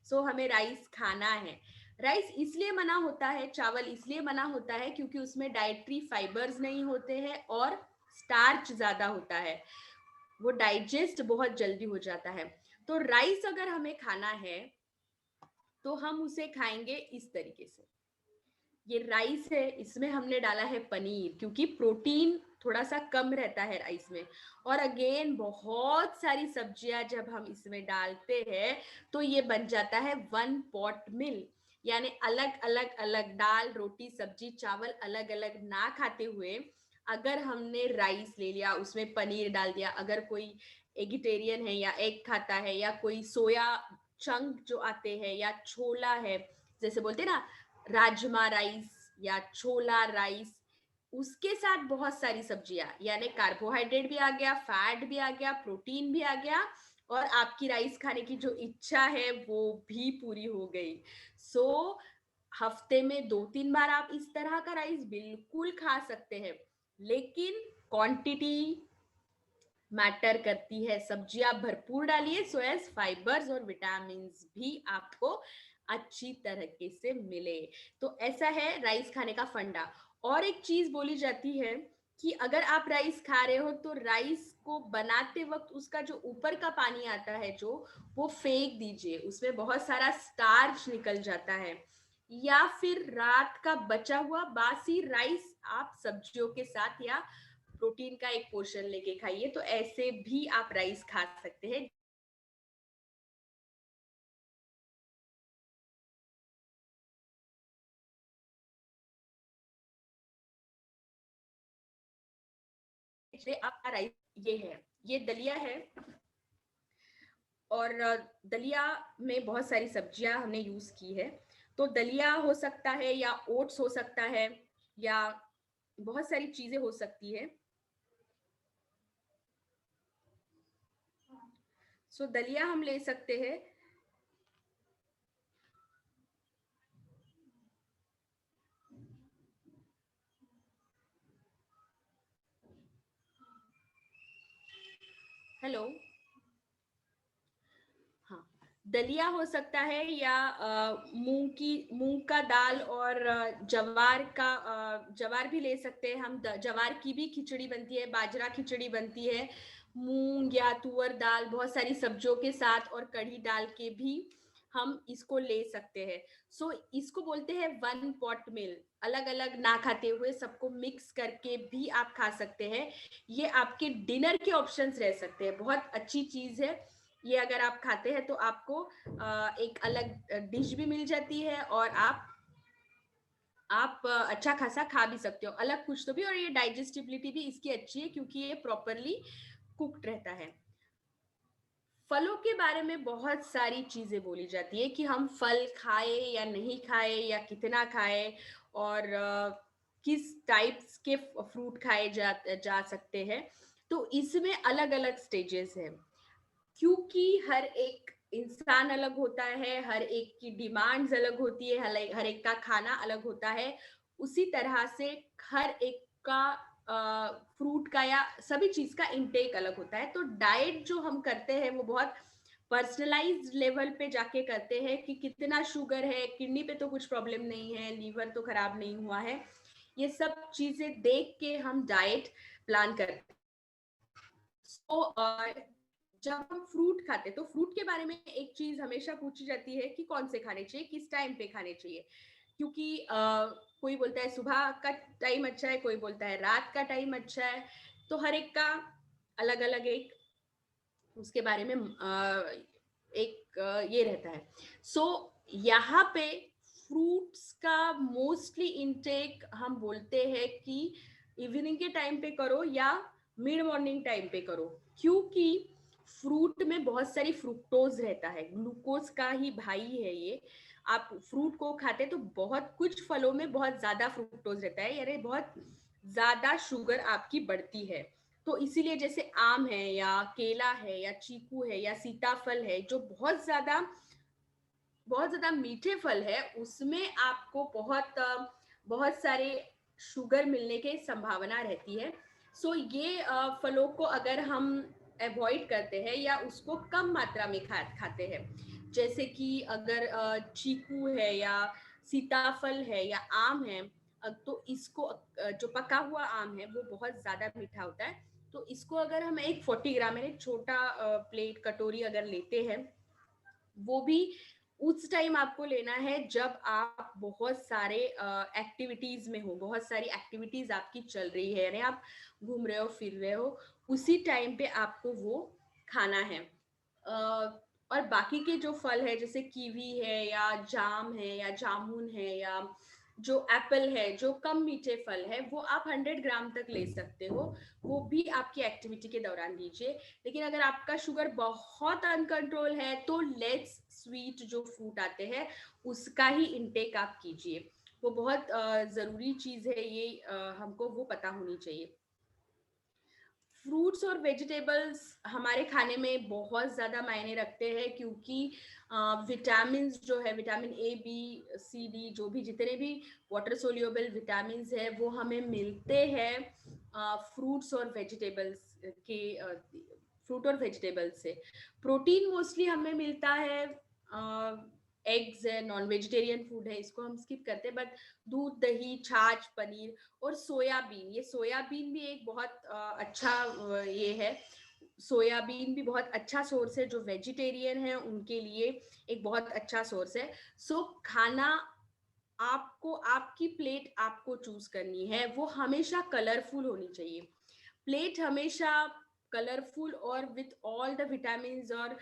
सो हमें राइस खाना है। राइस इसलिए मना होता है, चावल इसलिए मना होता है क्योंकि उसमें डाइटरी फाइबर्स नहीं होते हैं और स्टार्च ज्यादा होता है, वो डाइजेस्ट बहुत जल्दी हो जाता है। तो राइस अगर हमें खाना है तो हम उसे खाएंगे इस तरीके से। ये राइस है, इसमें हमने डाला है पनीर, क्योंकि प्रोटीन थोड़ा सा कम रहता है राइस में। और अगेन बहुत सारी सब्जियां जब हम इसमें डालते हैं तो ये बन जाता है वन पॉट मील। यानी अलग अलग अलग दाल रोटी सब्जी चावल अलग अलग ना खाते हुए, अगर हमने राइस ले लिया, उसमें पनीर डाल दिया, अगर कोई एगिटेरियन है या एग खाता है, या कोई सोया चंक जो आते हैं, या छोला है, जैसे बोलते ना राजमा राइस या छोला राइस, उसके साथ बहुत सारी सब्जियां, यानी कार्बोहाइड्रेट भी आ गया, फैट भी आ गया, प्रोटीन भी आ गया, और आपकी राइस खाने की जो इच्छा है वो भी पूरी हो गई। सो हफ्ते में 2-3 बार आप इस तरह का राइस बिल्कुल खा सकते हैं, लेकिन क्वांटिटी मैटर करती है। सब्जियां भरपूर डालिए, सो एज फाइबर्स और विटामिन भी आपको अच्छी तरीके से मिले। तो ऐसा है राइस खाने का फंडा। और एक चीज बोली जाती है कि अगर आप राइस खा रहे हो तो राइस को बनाते वक्त उसका जो ऊपर का पानी आता है जो, वो फेंक दीजिए, उसमें बहुत सारा स्टार्च निकल जाता है। या फिर रात का बचा हुआ बासी राइस आप सब्जियों के साथ या प्रोटीन का एक पोर्शन लेके खाइए, तो ऐसे भी आप राइस खा सकते हैं। आपका राइस ये है, ये दलिया है। और दलिया में बहुत सारी सब्जियां हमने यूज की है। तो दलिया हो सकता है या ओट्स हो सकता है, या बहुत सारी चीजें हो सकती है। सो दलिया हम ले सकते हैं। हेलो। हाँ, दलिया हो सकता है, या मूंग का दाल और जवार भी ले सकते हैं हम। जवार की भी खिचड़ी बनती है, बाजरा खिचड़ी बनती है, मूंग या तुअर दाल बहुत सारी सब्जियों के साथ और कढ़ी डाल के भी हम इसको ले सकते हैं। सो इसको बोलते हैं वन पॉट मील। अलग अलग ना खाते हुए सबको मिक्स करके भी आप खा सकते हैं। ये आपके डिनर के ऑप्शंस रह सकते हैं, बहुत अच्छी चीज है। ये अगर आप खाते हैं तो आपको एक अलग डिश भी मिल जाती है, और आप अच्छा खासा खा भी सकते हो, अलग कुछ तो भी। और ये डाइजेस्टिबिलिटी भी इसकी अच्छी है क्योंकि ये प्रॉपरली कुक्ड रहता है। फलों के बारे में बहुत सारी चीजें बोली जाती है कि हम फल खाए या नहीं खाए, या कितना खाए, और किस टाइप्स के फ्रूट खाए जा सकते हैं। तो इसमें अलग अलग स्टेजेस हैं, क्योंकि हर एक इंसान अलग होता है, हर एक की डिमांड्स अलग होती है, हर एक का खाना अलग होता है। उसी तरह से हर एक का फ्रूट का या सभी चीज का इनटेक अलग होता है। तो डाइट जो हम करते हैं वो बहुत पर्सनलाइज्ड लेवल पे जाके करते हैं कि कितना शुगर है, किडनी पे तो कुछ प्रॉब्लम नहीं है, लीवर तो खराब नहीं हुआ है, ये सब चीजें देख के हम डाइट प्लान करते हैं। सो जब हम फ्रूट खाते हैं तो फ्रूट के बारे में एक चीज हमेशा पूछी जाती है कि कौन से खाने चाहिए, किस टाइम पे खाने चाहिए। क्योंकि कोई बोलता है सुबह का टाइम अच्छा है, कोई बोलता है रात का टाइम अच्छा है। तो हर एक का अलग अलग एक उसके बारे में एक ये रहता है। सो यहाँ पे फ्रूट्स का मोस्टली इनटेक हम बोलते हैं कि इवनिंग के टाइम पे करो या मिड मॉर्निंग टाइम पे करो, क्योंकि फ्रूट में बहुत सारी फ्रुक्टोज रहता है, ग्लूकोज का ही भाई है ये। आप फ्रूट को खाते तो बहुत कुछ फलों में बहुत ज्यादा फ्रुक्टोज रहता है, यानी बहुत ज्यादा शुगर आपकी बढ़ती है। तो इसीलिए जैसे आम है या केला है या चीकू है या सीताफल है, जो बहुत ज्यादा मीठे फल है, उसमें आपको बहुत सारे शुगर मिलने की संभावना रहती है। सो ये फलों को अगर हम अवॉइड करते हैं या उसको कम मात्रा में खाते हैं, जैसे कि अगर चीकू है या सीताफल है या आम है, तो इसको जो पका हुआ आम है वो बहुत ज्यादा मीठा होता है। तो इसको अगर हम एक 40 ग्राम यानी छोटा प्लेट कटोरी अगर लेते हैं, वो भी उस टाइम आपको लेना है जब आप बहुत सारे एक्टिविटीज में हो, बहुत सारी एक्टिविटीज आपकी चल रही है, यानी आप घूम रहे हो फिर रहे हो, उसी टाइम पे आपको वो खाना है। और बाकी के जो फल है जैसे कीवी है या जाम है या जामुन है या जो एप्पल है, जो कम मीठे फल है, वो आप 100 ग्राम तक ले सकते हो, वो भी आपकी एक्टिविटी के दौरान लीजिए। लेकिन अगर आपका शुगर बहुत अनकंट्रोल है तो लेट्स स्वीट जो फ्रूट आते हैं उसका ही इनटेक आप कीजिए। वो बहुत जरूरी चीज है, ये हमको वो पता होनी चाहिए। फ्रूट्स और वेजिटेबल्स हमारे खाने में बहुत ज़्यादा मायने रखते हैं, क्योंकि विटामिन जो है, vitamin A B C D, जो भी जितने भी वाटर सोल्यूबल विटामिन है वो हमें मिलते हैं फ्रूट्स और वेजिटेबल्स के फ्रूट और वेजिटेबल्स से। प्रोटीन मोस्टली हमें मिलता है एग्स है, नॉन वेजिटेरियन फूड है, इसको हम स्किप करते हैं, बट दूध दही छाछ पनीर और सोयाबीन, ये सोयाबीन भी एक बहुत अच्छा ये है। सोयाबीन भी बहुत अच्छा सोर्स है, जो वेजिटेरियन है उनके लिए एक बहुत अच्छा सोर्स है। सो खाना आपको, आपकी प्लेट आपको चूज करनी है, वो हमेशा कलरफुल होनी चाहिए। प्लेट हमेशा कलरफुल और विथ ऑल द विटामिन और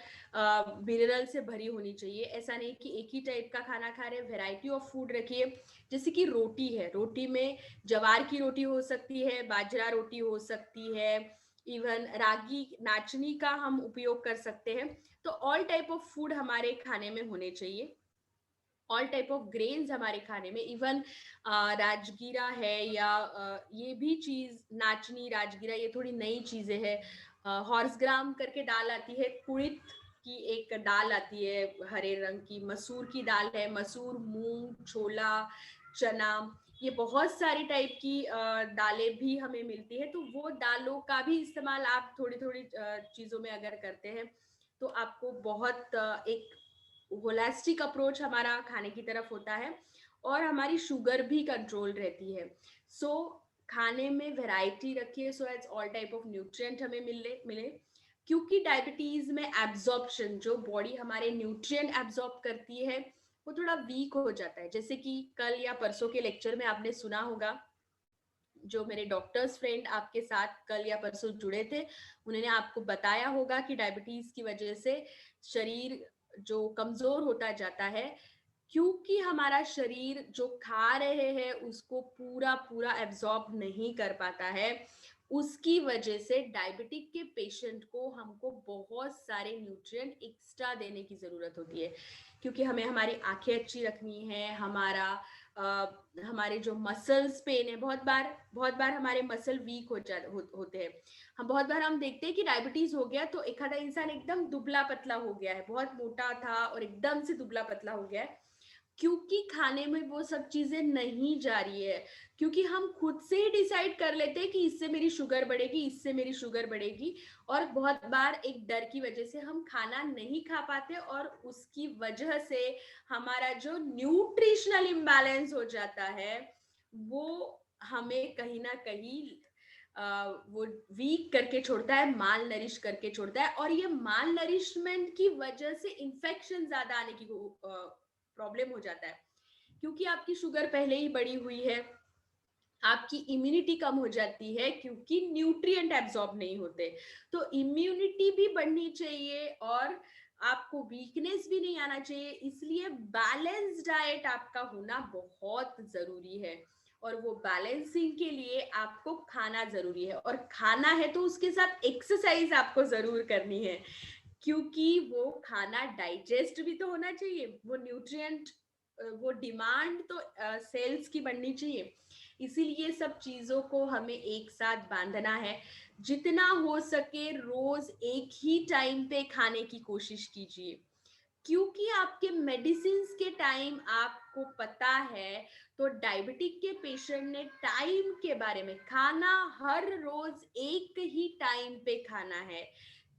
मिनरल से भरी होनी चाहिए। ऐसा नहीं कि एक ही टाइप का खाना खा रहे, वेराइटी ऑफ फूड रखिए। जैसे कि रोटी है, रोटी में जवार की रोटी हो सकती है, बाजरा रोटी हो सकती है, इवन रागी नाचनी का हम उपयोग कर सकते हैं। तो ऑल टाइप ऑफ फूड हमारे खाने में होने चाहिए, ऑल टाइप ऑफ ग्रेन्स हमारे खाने में। इवन राजगीरा है या ये भी चीज, नाचनी राजगीरा ये थोड़ी नई चीजें हैं। हॉर्स ग्राम करके दाल आती है, कुड़ित की एक दाल आती है हरे रंग की, मसूर की दाल है, मसूर मूंग छोला चना, ये बहुत सारी टाइप की दालें भी हमें मिलती है। तो वो दालों का भी इस्तेमाल आप थोड़ी थोड़ी चीजों में अगर करते हैं तो आपको बहुत एक होलिस्टिक अप्रोच हमारा खाने की तरफ होता है, और हमारी शुगर भी कंट्रोल रहती है। सो खाने में वैरायटी रखिए, so as all type of nutrient हमें मिले। क्योंकि डायबिटीज में एब्जॉर्प्शन, जो बॉडी हमारे न्यूट्रिएंट एब्जॉर्ब करती है, वो थोड़ा वीक हो जाता है। जैसे कि कल या परसों के लेक्चर में आपने सुना होगा, जो मेरे डॉक्टर्स फ्रेंड आपके साथ कल या परसों जुड़े थे, उन्होंने आपको बताया होगा कि डायबिटीज की वजह से शरीर जो कमजोर होता जाता है, क्योंकि हमारा शरीर जो खा रहे हैं उसको पूरा पूरा एब्जॉर्ब नहीं कर पाता है। उसकी वजह से डायबिटिक के पेशेंट को हमको बहुत सारे न्यूट्रिएंट एक्स्ट्रा देने की जरूरत होती है, क्योंकि हमें हमारी आंखें अच्छी रखनी है, हमारे जो मसल्स पेन है, बहुत बार हमारे मसल वीक होते हैं। हम बहुत बार हम देखते हैं कि डायबिटीज हो गया तो एक आधा इंसान एकदम दुबला पतला हो गया है, बहुत मोटा था और एकदम से दुबला पतला हो गया है, क्योंकि खाने में वो सब चीजें नहीं जा रही है। क्योंकि हम खुद से ही डिसाइड कर लेते हैं कि इससे मेरी शुगर बढ़ेगी, इससे मेरी शुगर बढ़ेगी, और बहुत बार एक डर की वजह से हम खाना नहीं खा पाते, और उसकी वजह से हमारा जो न्यूट्रिशनल इम्बैलेंस हो जाता है, वो हमें कहीं ना कहीं वो वीक करके छोड़ता है, माल नरिश करके छोड़ता है, और ये माल नरिशमेंट की वजह से इन्फेक्शन ज्यादा आने की प्रॉब्लम हो जाता है। क्योंकि आपकी शुगर पहले ही बढ़ी हुई है, आपकी इम्यूनिटी कम हो जाती है, क्योंकि न्यूट्रिएंट एब्जॉर्ब नहीं होते। तो इम्यूनिटी भी बढ़नी चाहिए और आपको वीकनेस भी नहीं आना चाहिए, इसलिए बैलेंस डाइट आपका होना बहुत जरूरी है। और वो बैलेंसिंग के लिए आपको खाना जरूरी है, और खाना है तो उसके साथ एक्सरसाइज आपको जरूर करनी है, क्योंकि वो खाना डाइजेस्ट भी तो होना चाहिए, वो न्यूट्रिएंट वो डिमांड तो सेल्स की बढ़नी चाहिए। इसीलिए सब चीजों को हमें एक साथ बांधना है। जितना हो सके रोज एक ही टाइम पे खाने की कोशिश कीजिए, क्योंकि आपके मेडिसिन के टाइम आपको पता है। तो डायबिटिक के पेशेंट ने टाइम के बारे में, खाना हर रोज एक ही टाइम पे खाना है,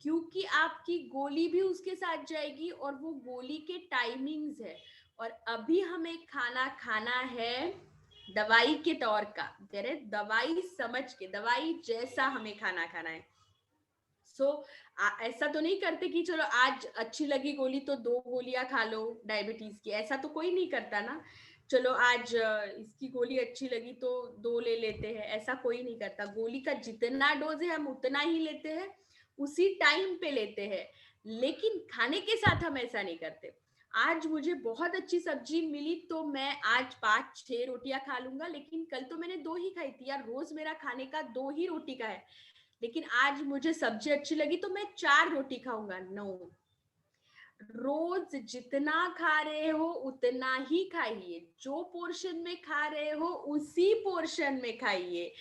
क्योंकि आपकी गोली भी उसके साथ जाएगी और वो गोली के टाइमिंग्स है। और अभी हमें खाना खाना है दवाई के तौर का, तेरे दवाई समझ के, दवाई जैसा हमें खाना खाना है। सो ऐसा तो नहीं करते कि चलो आज अच्छी लगी गोली तो 2 गोलियां खा लो डायबिटीज की, ऐसा तो कोई नहीं करता ना। चलो आज इसकी गोली अच्छी लगी तो 2 ले लेते हैं, ऐसा कोई नहीं करता। गोली का जितना डोज है हम उतना ही लेते हैं, उसी टाइम पे लेते हैं। लेकिन खाने के साथ हम ऐसा नहीं करते। आज मुझे बहुत अच्छी सब्जी मिली तो मैं आज 5-6 रोटियां खा लूंगा, लेकिन कल तो मैंने 2 ही खाई थी यार। रोज मेरा खाने का 2 ही रोटी का है, लेकिन आज मुझे सब्जी अच्छी लगी तो मैं 4 रोटी खाऊंगा। नो, रोज जितना खा रहे हो उतना ही खाइए। जो पोर्शन में खा रहे हो उसी पोर्शन में खाइए।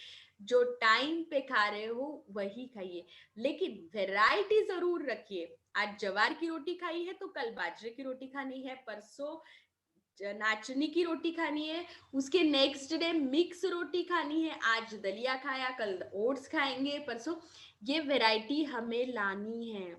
जो टाइम पे खा रहे हो वही खाइए, लेकिन वैरायटी जरूर रखिए। आज जवार की रोटी खाई है तो कल बाजरे की रोटी खानी है, परसों नाचनी की रोटी खानी है, उसके नेक्स्ट डे मिक्स रोटी खानी है। आज दलिया खाया, कल ओट्स खाएंगे, परसों। ये वैरायटी हमें लानी है।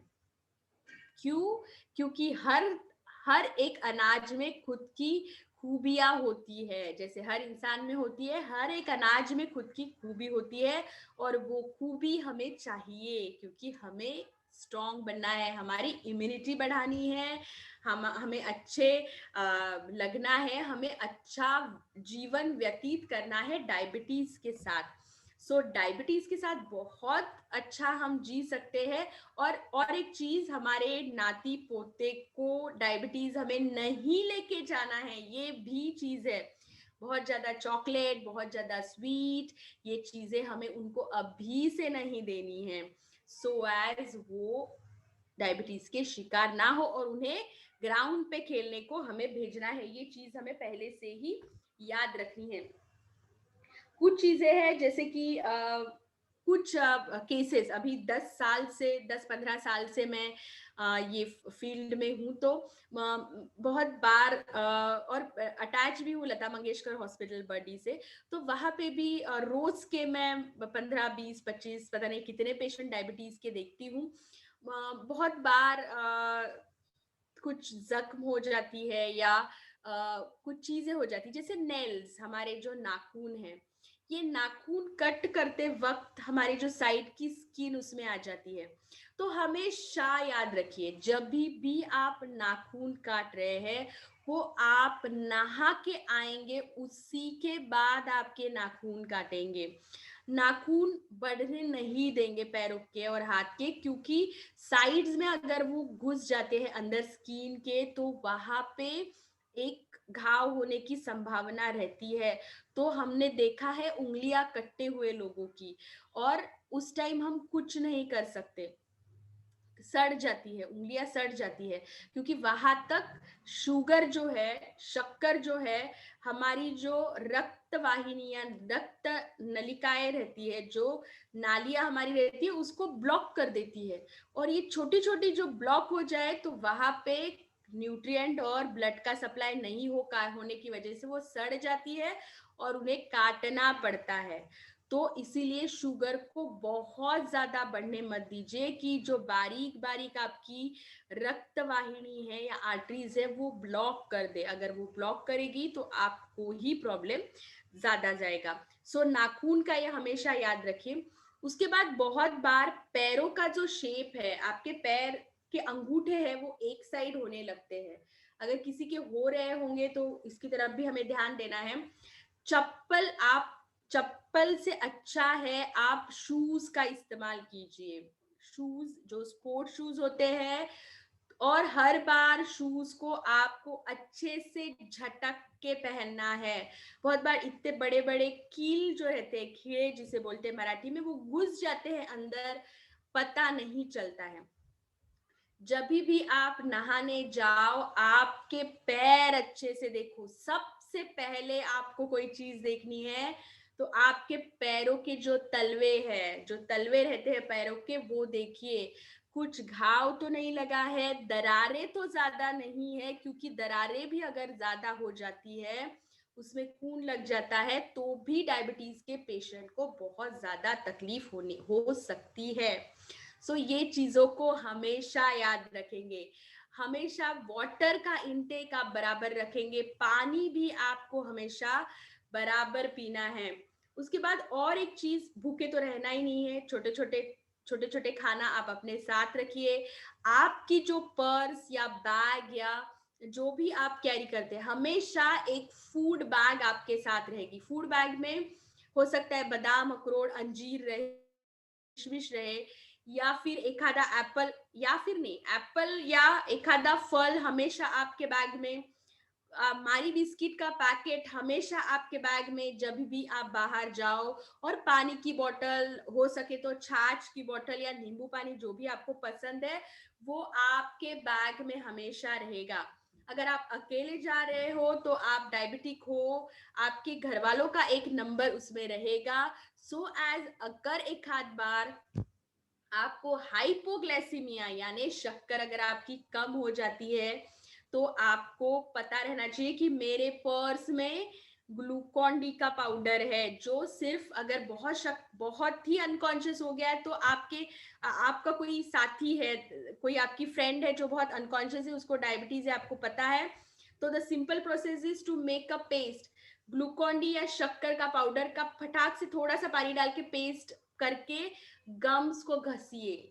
क्यों? क्योंकि हर हर एक अनाज में खुद की खूबियां होती है, जैसे हर इंसान में होती है, हर एक अनाज में खुद की खूबी होती है। और वो खूबी हमें चाहिए, क्योंकि हमें स्ट्रांग बनना है, हमारी इम्यूनिटी बढ़ानी है, हमें अच्छे लगना है, हमें अच्छा जीवन व्यतीत करना है डायबिटीज के साथ। सो डायबिटीज के साथ बहुत अच्छा हम जी सकते हैं। और एक चीज, हमारे नाती पोते को डायबिटीज हमें नहीं लेके जाना है, ये भी चीज है। बहुत ज्यादा चॉकलेट, बहुत ज्यादा स्वीट, ये चीजें हमें उनको अभी से नहीं देनी है, सो एज वो डायबिटीज के शिकार ना हो और उन्हें ग्राउंड पे खेलने को हमें भेजना है। ये चीज हमें पहले से ही याद रखनी है। कुछ चीजें हैं जैसे कि कुछ केसेस अभी 10 साल से, 10-15 साल से मैं ये फील्ड में हूँ, तो बहुत बार और अटैच भी हूँ लता मंगेशकर हॉस्पिटल बर्डी से। तो वहां पे भी रोज के मैं 15-20-25 पता नहीं कितने पेशेंट डायबिटीज के देखती हूँ। बहुत बार कुछ जख्म हो जाती है या कुछ चीजें हो जाती है, जैसे नेल्स, हमारे जो नाखून है, ये नाखून कट करते वक्त हमारी जो साइड की स्किन उसमें आ जाती है। तो हमेशा याद रखिए, जब भी आप नाखून काट रहे हैं, वो आप नहा के आएंगे उसी के बाद आपके नाखून काटेंगे। नाखून बढ़ने नहीं देंगे पैरों के और हाथ के, क्योंकि साइड्स में अगर वो घुस जाते हैं अंदर स्किन के तो वहां पे एक घाव होने की संभावना रहती है। तो हमने देखा है उंगलियां कटते हुए लोगों की, और उस टाइम हम कुछ नहीं कर सकते, सड़ जाती है, उंगलियां सड़ जाती है, क्योंकि वहां तक शुगर जो है, शक्कर जो है, हमारी जो रक्त वाहिनियां, रक्त नलिकाएं रहती है, जो नालियां हमारी रहती है, उसको ब्लॉक कर देती है। और ये छोटी छोटी जो ब्लॉक हो जाए तो वहां पे न्यूट्रिएंट और ब्लड का सप्लाई नहीं होने की वजह से वो सड़ जाती है और उन्हें काटना पड़ता है। तो इसीलिए शुगर को बहुत ज्यादा बढ़ने मत दीजिए कि जो बारीक बारीक आपकी रक्त वाहिनी है या आर्टरीज है वो ब्लॉक कर दे। अगर वो ब्लॉक करेगी तो आपको ही प्रॉब्लम ज्यादा जाएगा। सो नाखून का ये हमेशा याद रखिए। उसके बाद बहुत बार पैरों का जो शेप है, आपके पैर के अंगूठे हैं वो एक साइड होने लगते हैं। अगर किसी के हो रहे होंगे तो इसकी तरफ भी हमें ध्यान देना है। चप्पल आप चप्पल से अच्छा है आप शूज का इस्तेमाल कीजिए। शूज जो स्पोर्ट शूज होते हैं, और हर बार शूज को आपको अच्छे से झटक के पहनना है। बहुत बार इतने बड़े बड़े कील जो रहते हैं, खीरे जिसे बोलते हैं मराठी में, वो घुस जाते हैं अंदर, पता नहीं चलता है। जब भी आप नहाने जाओ, आपके पैर अच्छे से देखो। सबसे पहले आपको कोई चीज देखनी है तो आपके पैरों के जो तलवे हैं, जो तलवे रहते हैं पैरों के, वो देखिए। कुछ घाव तो नहीं लगा है, दरारें तो ज्यादा नहीं है, क्योंकि दरारें भी अगर ज्यादा हो जाती है, उसमें खून लग जाता है, तो भी डायबिटीज के पेशेंट को बहुत ज्यादा तकलीफ होने हो सकती है। सो ये चीजों को हमेशा याद रखेंगे। हमेशा वाटर का इंटेक आप बराबर रखेंगे, पानी भी आपको हमेशा बराबर पीना है। उसके बाद और एक चीज, भूखे तो रहना ही नहीं है, छोटे छोटे खाना आप अपने साथ रखिए। आपकी जो पर्स या बैग या जो भी आप कैरी करते हैं, हमेशा एक फूड बैग आपके साथ रहेगी। फूड बैग में हो सकता है बादाम, अखरोट, अंजीर रहे, किशमिश रहे, या फिर एक आधा एप्पल, या फिर नहीं एप्पल या एक आधा फल हमेशा आपके बैग में। मारी बिस्किट का पैकेट हमेशा आपके बैग में जब भी आप बाहर जाओ। और पानी की बोतल, हो सके तो छाछ की बोतल या नींबू पानी, जो भी आपको पसंद है, वो आपके बैग में हमेशा रहेगा। अगर आप अकेले जा रहे हो तो आप डायबिटिक हो, आपके घर वालों का एक नंबर उसमें रहेगा। सो एज अगर एक आध बार आपको हाइपोग्लाइसीमिया यानी शक्कर अगर आपकी कम हो जाती है, तो आपको पता रहना चाहिए कि मेरे पर्स में ग्लूकॉन डी का पाउडर है, जो सिर्फ अगर बहुत ही अनकॉन्शियस हो गया है, तो आपका कोई साथी है, कोई आपकी फ्रेंड है जो बहुत अनकॉन्शियस है, उसको डायबिटीज है, आपको पता है, तो the simple process is to make a paste. Glucon D या शक्कर का पाउडर का फटाक से थोड़ा सा पानी डाल के पेस्ट करके गम्स को घसिए।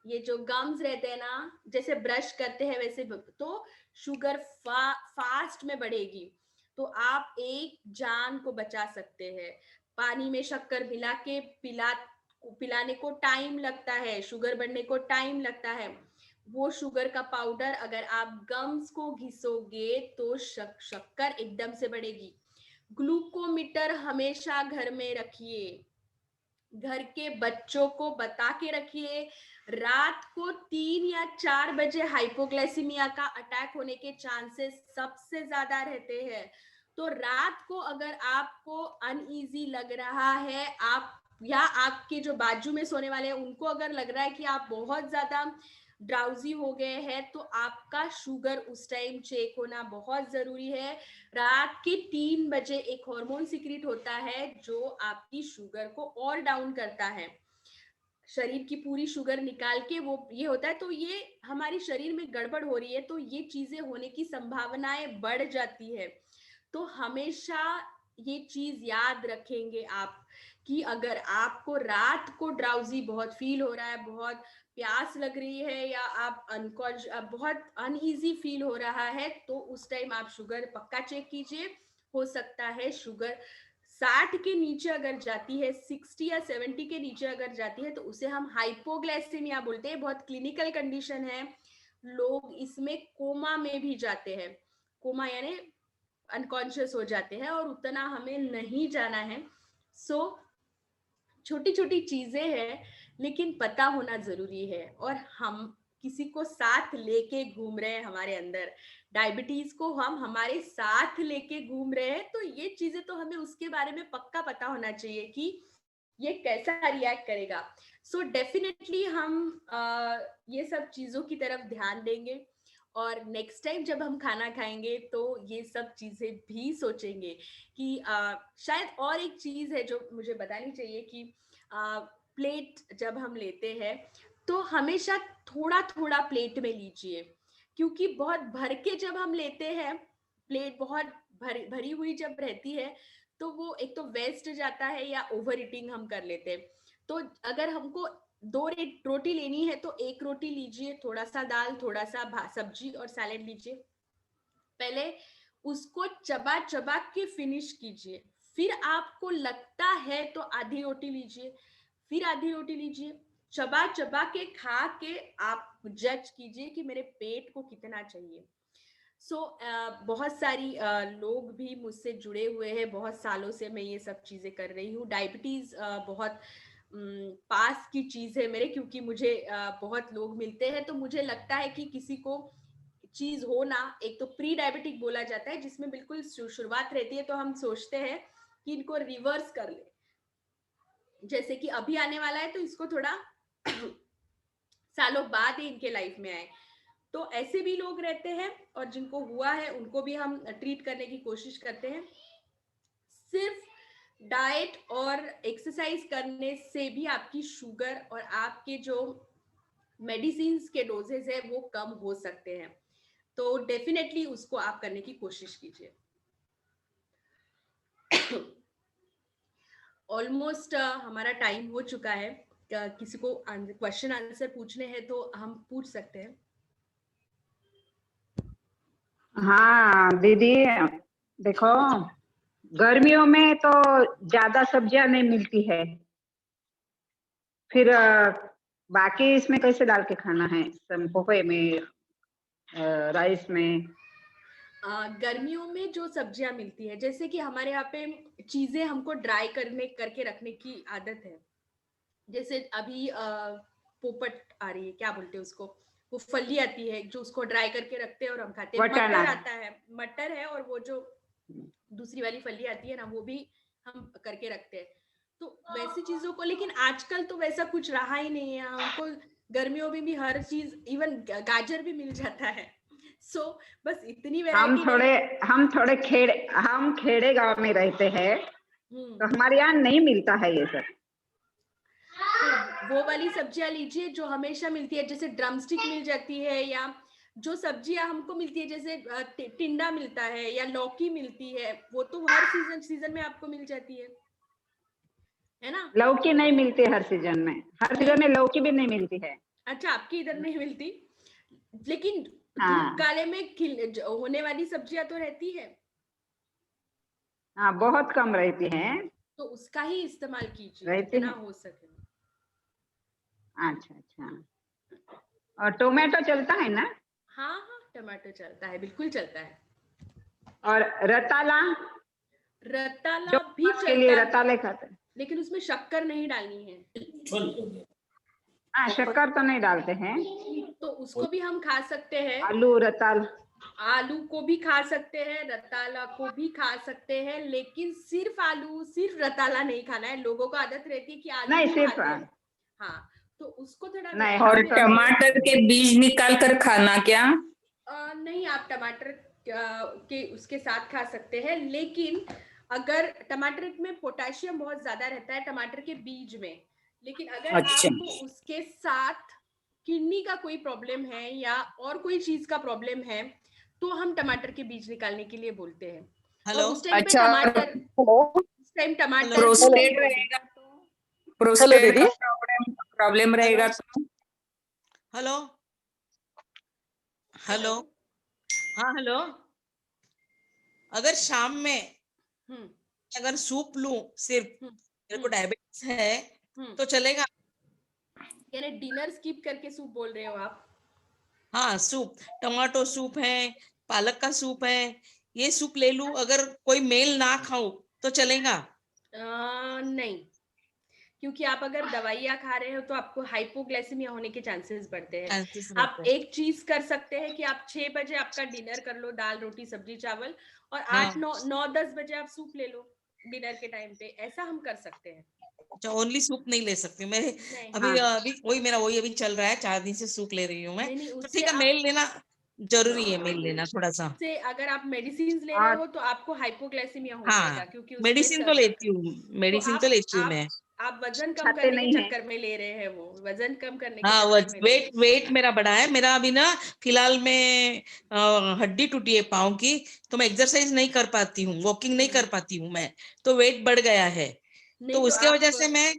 ये जो गम्स रहते हैं ना, जैसे ब्रश करते हैं वैसे, तो शुगर फास्ट में बढ़ेगी, तो आप एक जान को बचा सकते हैं। पानी में शक्कर मिला के पिलाने को टाइम लगता है, शुगर बढ़ने को टाइम लगता है। वो शुगर का पाउडर अगर आप गम्स को घिसोगे तो शक्कर एकदम से बढ़ेगी। ग्लूकोमीटर हमेशा घर में रखिए, घर के बच्चों को बता के रखिए। रात को 3 या 4 बजे हाइपोग्लाइसीमिया का अटैक होने के चांसेस सबसे ज्यादा रहते हैं। तो रात को अगर आपको अनईजी लग रहा है, आप या आपके जो बाजू में सोने वाले हैं उनको अगर लग रहा है कि आप बहुत ज्यादा ड्राउजी हो गए हैं, तो आपका शुगर उस टाइम चेक होना बहुत जरूरी है। रात के 3 बजे एक हार्मोन सिक्रीट होता है जो आपकी शुगर को और डाउन करता है, शरीर की पूरी शुगर निकाल के वो ये होता है। तो ये हमारी शरीर में गड़बड़ हो रही है, तो ये चीजें होने की संभावनाएं बढ़ जाती है। तो हमेशा ये चीज याद रखेंगे आप, कि अगर आपको रात को ड्राउजी बहुत फील हो रहा है, बहुत प्यास लग रही है, या आप बहुत अनईजी फील हो रहा है, तो उस टाइम आप शुगर पक्का चेक कीजिए। हो सकता है शुगर 60 के नीचे अगर जाती है, 60 या 70 के नीचे अगर जाती है, तो उसे हम हाइपोग्लाइसेमिया बोलते हैं। बहुत क्लिनिकल कंडीशन है, लोग इसमें कोमा में भी जाते हैं। कोमा यानी अनकॉन्शियस हो जाते हैं, और उतना हमें नहीं जाना है। सो छोटी छोटी चीजें हैं, लेकिन पता होना जरूरी है। और हम किसी को साथ लेके घूम रहे हैं, हमारे अंदर डायबिटीज को हम हमारे साथ लेके घूम रहे हैं, तो ये चीजें तो हमें उसके बारे में पक्का पता होना चाहिए कि ये कैसा रिएक्ट करेगा। सो डेफिनेटली हम ये सब चीजों की तरफ ध्यान देंगे, और नेक्स्ट टाइम जब हम खाना खाएंगे तो ये सब चीजें भी सोचेंगे कि शायद और एक चीज है जो मुझे बतानी चाहिए कि प्लेट जब हम लेते हैं तो हमेशा थोड़ा थोड़ा प्लेट में लीजिए, क्योंकि बहुत भर के जब हम लेते हैं, प्लेट बहुत भरी हुई जब रहती है, तो वो एक तो वेस्ट जाता है या ओवर ईटिंग हम कर लेते हैं। तो अगर हमको रोटी लेनी है तो एक रोटी लीजिए, थोड़ा सा दाल, थोड़ा सा सब्जी और सैलेड लीजिए। पहले उसको चबा चबा के फिनिश कीजिए, फिर आपको लगता है तो आधी रोटी लीजिए, फिर आधी रोटी लीजिए। चबा चबा के खा के आप जज कीजिए कि मेरे पेट को कितना चाहिए। बहुत सारी लोग भी मुझसे जुड़े हुए हैं, बहुत सालों से मैं ये सब चीजें कर रही हूँ। डायबिटीज बहुत पास की चीज है मेरे, क्योंकि मुझे बहुत लोग मिलते हैं, तो मुझे लगता है कि किसी को चीज हो ना, एक तो प्री डायबिटिक बोला जाता है जिसमें बिल्कुल शुरुआत रहती है, तो हम सोचते हैं कि इनको रिवर्स कर ले, जैसे कि अभी आने वाला है तो इसको थोड़ा सालों बाद ही इनके लाइफ में आए। तो ऐसे भी लोग रहते हैं, और जिनको हुआ है उनको भी हम ट्रीट करने की कोशिश करते हैं। सिर्फ डाइट और एक्सरसाइज करने से भी आपकी शुगर और आपके जो मेडिसिन के डोजेज है वो कम हो सकते हैं, तो डेफिनेटली उसको आप करने की कोशिश कीजिए। ऑलमोस्ट हमारा टाइम हो चुका है। किसी को क्वेश्चन आंसर पूछने हैं तो हम पूछ सकते हैं। हाँ दीदी, देखो गर्मियों में तो ज्यादा सब्जियां नहीं मिलती है, फिर बाकी इसमें कैसे डाल के खाना है, पोहे में, राइस में? गर्मियों में जो सब्जियां मिलती है, जैसे कि हमारे यहाँ पे चीजें हमको ड्राई करके रखने की आदत है। जैसे अभी पोपट आ रही है, क्या बोलते हैं उसको, वो फली आती है जो उसको ड्राई करके रखते हैं और हम खाते हैं। वटाना। मटर आता है, मटर है, और वो जो दूसरी वाली फली आती है ना, वो भी हम करके रखते हैं। तो वैसी चीजों को, लेकिन आजकल तो वैसा कुछ रहा ही नहीं है। हमको गर्मियों में भी हर चीज, इवन गाजर भी मिल जाता है। सो बस इतनी वैरायटी हम खेड़े गांव में रहते हैं, तो हमारे यहाँ नहीं मिलता है ये सब। तो वो वाली सब्जियां लीजिए जो हमेशा मिलती है, जैसे ड्रमस्टिक मिल जाती है, या जो सब्जियां हमको मिलती है जैसे टिंडा मिलता है या लौकी मिलती है, वो तो हर सीजन में आपको मिल जाती है ना। लौकी नहीं मिलती हर सीजन में, हर सीजन में लौकी भी नहीं मिलती है। अच्छा, आपके इधर नहीं मिलती, लेकिन हाँ धूप काले में होने वाली सब्जियां तो रहती है। हाँ, बहुत कम रहती हैं। तो उसका ही इस्तेमाल कीजिए रहती जितना है। हो सके। अच्छा अच्छा, और टोमेटो चलता है ना? हाँ हाँ, टमाटर चलता है, बिल्कुल चलता है। और रताला? रताला जो भी के लिए चलता, रताले खाते हैं। लेकिन उसमें शक्कर नहीं डालनी है। हाँ, शक्कर तो नहीं डालते हैं। तो उसको भी हम खा सकते हैं। आलू रताल, आलू को भी खा सकते हैं, रताला को भी खा सकते हैं, लेकिन सिर्फ आलू सिर्फ रताला नहीं खाना है। लोगों को आदत रहती है कि आलू नहीं ही सिर्फ खाते हैं। हाँ, तो उसको थोड़ा नहीं, और हम तो टमाटर के बीज निकाल कर खाना क्या? नहीं, आप टमाटर के उसके साथ खा सकते हैं, लेकिन अगर टमाटर में पोटेशियम बहुत ज्यादा रहता है टमाटर के बीज में, लेकिन अगर अच्छा। आपको उसके साथ किडनी का कोई प्रॉब्लम है या और कोई चीज का प्रॉब्लम है, तो हम टमाटर के बीज निकालने के लिए बोलते हैं। हेलो। और उस टाइम पे अच्छा, टमाटर, उस टाइम टमाटर प्रोस्टेट रहेगा तो, प्रोस्टेट का प्रॉब्लम रहेगा तो? हेलो हेलो, हाँ हेलो। अगर शाम में अगर सूप लूं, सिर्फ मेरे को डायबिटीज है तो चलेगा? यानी डिनर स्किप करके सूप बोल रहे हो आप? हाँ, सूप, टमाटो सूप है, पालक का सूप है, ये सूप ले लूं अगर कोई मेल ना खाऊं तो चलेगा? नहीं, क्योंकि आप अगर दवाइयाँ खा रहे हो तो आपको हाइपोग्लाइसीमिया होने के चांसेस बढ़ते हैं। आप एक चीज कर सकते हैं कि आप 6 बजे आपका डिनर कर लो, दाल रोटी सब्जी चावल, और 8 9 9 10 बजे आप सूप ले लो डिनर के टाइम पे, ऐसा हम कर सकते हैं। अच्छा, ओनली सूप नहीं ले सकती मैं? नहीं, अभी वही अभी चल रहा है, 4 दिन से सूप ले रही हूँ मैं। नहीं, तो उससे ठीक है, मेल लेना जरूरी है, मेल लेना थोड़ा सा। से अगर आप मेडिसिन ले रहे हो तो आपको हाइपोग्लाइसीमिया हो जाएगा, क्योंकि उसमें मेडिसिन तो लेती हूँ, मेडिसिन तो लेती हूँ मैं। आप वजन कम खाते करने के नहीं है। चक्कर में ले रहे हैं, वो वजन कम करने के हाँ, चक्कर में वेट मेरा बढ़ा है। मेरा अभी ना फिलहाल में हड्डी टूटी है पाँव की, तो मैं एक्सरसाइज नहीं कर पाती हूँ, वॉकिंग नहीं कर पाती हूँ मैं, तो वेट बढ़ गया है। तो उसके वजह से मैं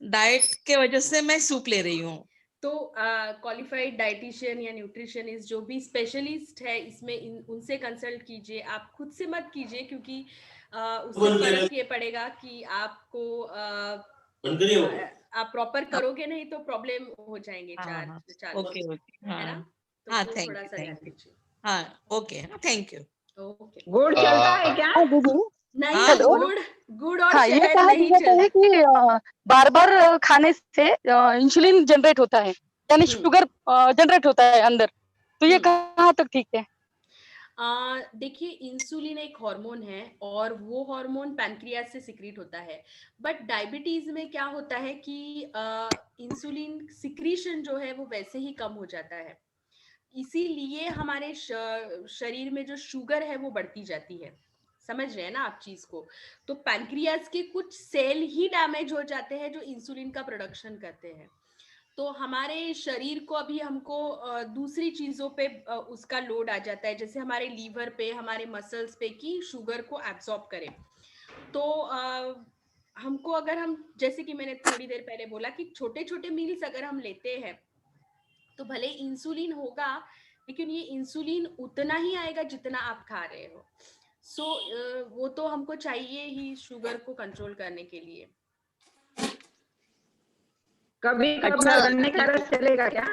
डाइट के वजह से मैं सूप ले रही हूँ। तो क्वालिफाइड डाइटिशियन या न्यूट्रिशनिस्ट जो भी स्पेशलिस्ट है इसमें, उनसे कंसल्ट कीजिए, आप खुद से मत कीजिए, क्योंकि उससे फर्क ये पड़ेगा कि आपको आप प्रॉपर करोगे नहीं तो प्रॉब्लम हो जाएंगे। ओके है ना, तो हाँ, वो थोड़ा सा ध्यान थैंक यू। दीजिए। हाँ, ओके, थैंक यू। ओके, गुड़ चलता है क्या? दीदी नहीं, हाँ, हेलो। गुड़ गुड़ और हाँ, ये शहद कहा नहीं जाता है चलता। कि बार बार खाने से इंसुलिन जनरेट होता है, यानी हम्म शुगर जनरेट होता है अंदर। तो ये हम्म कहाँ तक ठीक है? देखिए, इंसुलिन एक हार्मोन है और वो हार्मोन पैनक्रियास से सिक्रीट होता है। बट डायबिटीज में क्या होता है कि इंसुलिन सिक्रीशन जो है वो वैसे ही कम हो जाता है, इसीलिए हमारे शरीर में जो शुगर है वो बढ़ती जाती है। समझ रहे हैं ना आप चीज को? तो पैनक्रियास के कुछ सेल ही डैमेज हो जाते हैं जो इंसुलिन का प्रोडक्शन करते हैं। तो हमारे शरीर को अभी हमको दूसरी चीजों पे उसका लोड आ जाता है, जैसे हमारे लीवर पे, हमारे मसल्स पे, कि शुगर को एब्सॉर्ब करे। तो हमको, अगर हम, जैसे कि मैंने थोड़ी देर पहले बोला कि छोटे छोटे मील्स अगर हम लेते हैं तो भले इंसुलिन होगा, लेकिन ये इंसुलिन उतना ही आएगा जितना आप खा रहे हो। सो वो तो हमको चाहिए ही शुगर को कंट्रोल करने के लिए। कभी अच्छा। कभार गन्ने का रस चलेगा क्या?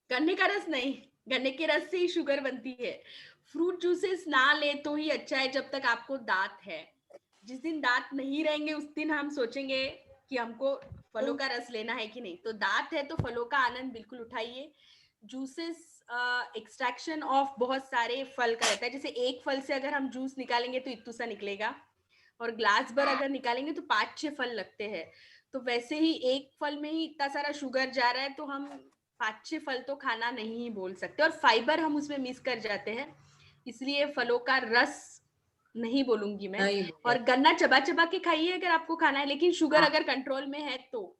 गन्ने का रस नहीं, गन्ने के रस से ही शुगर बनती है। फ्रूट जूसेस ना ले तो ही अच्छा है, जब तक आपको दांत है। जिस दिन दांत नहीं रहेंगे उस दिन हम सोचेंगे कि हमको फलों का रस लेना है कि नहीं। तो दांत है तो फलों का आनंद बिल्कुल उठाइए। जूसेस एक्सट्रैक्शन ऑफ बहुत सारे फल का रहता है। जैसे एक फल से अगर हम जूस निकालेंगे तो इतना सा निकलेगा, और ग्लास भर अगर निकालेंगे तो 5-6 फल लगते हैं। तो वैसे ही एक फल में ही इतना सारा शुगर जा रहा है, तो हम 5-6 फल तो खाना नहीं बोल सकते, और फाइबर हम उसमें मिस कर जाते हैं। इसलिए फलों का रस नहीं बोलूंगी मैं। नहीं और गन्ना चबा चबा के खाइए अगर आपको खाना है, लेकिन शुगर हाँ। अगर कंट्रोल में है तो।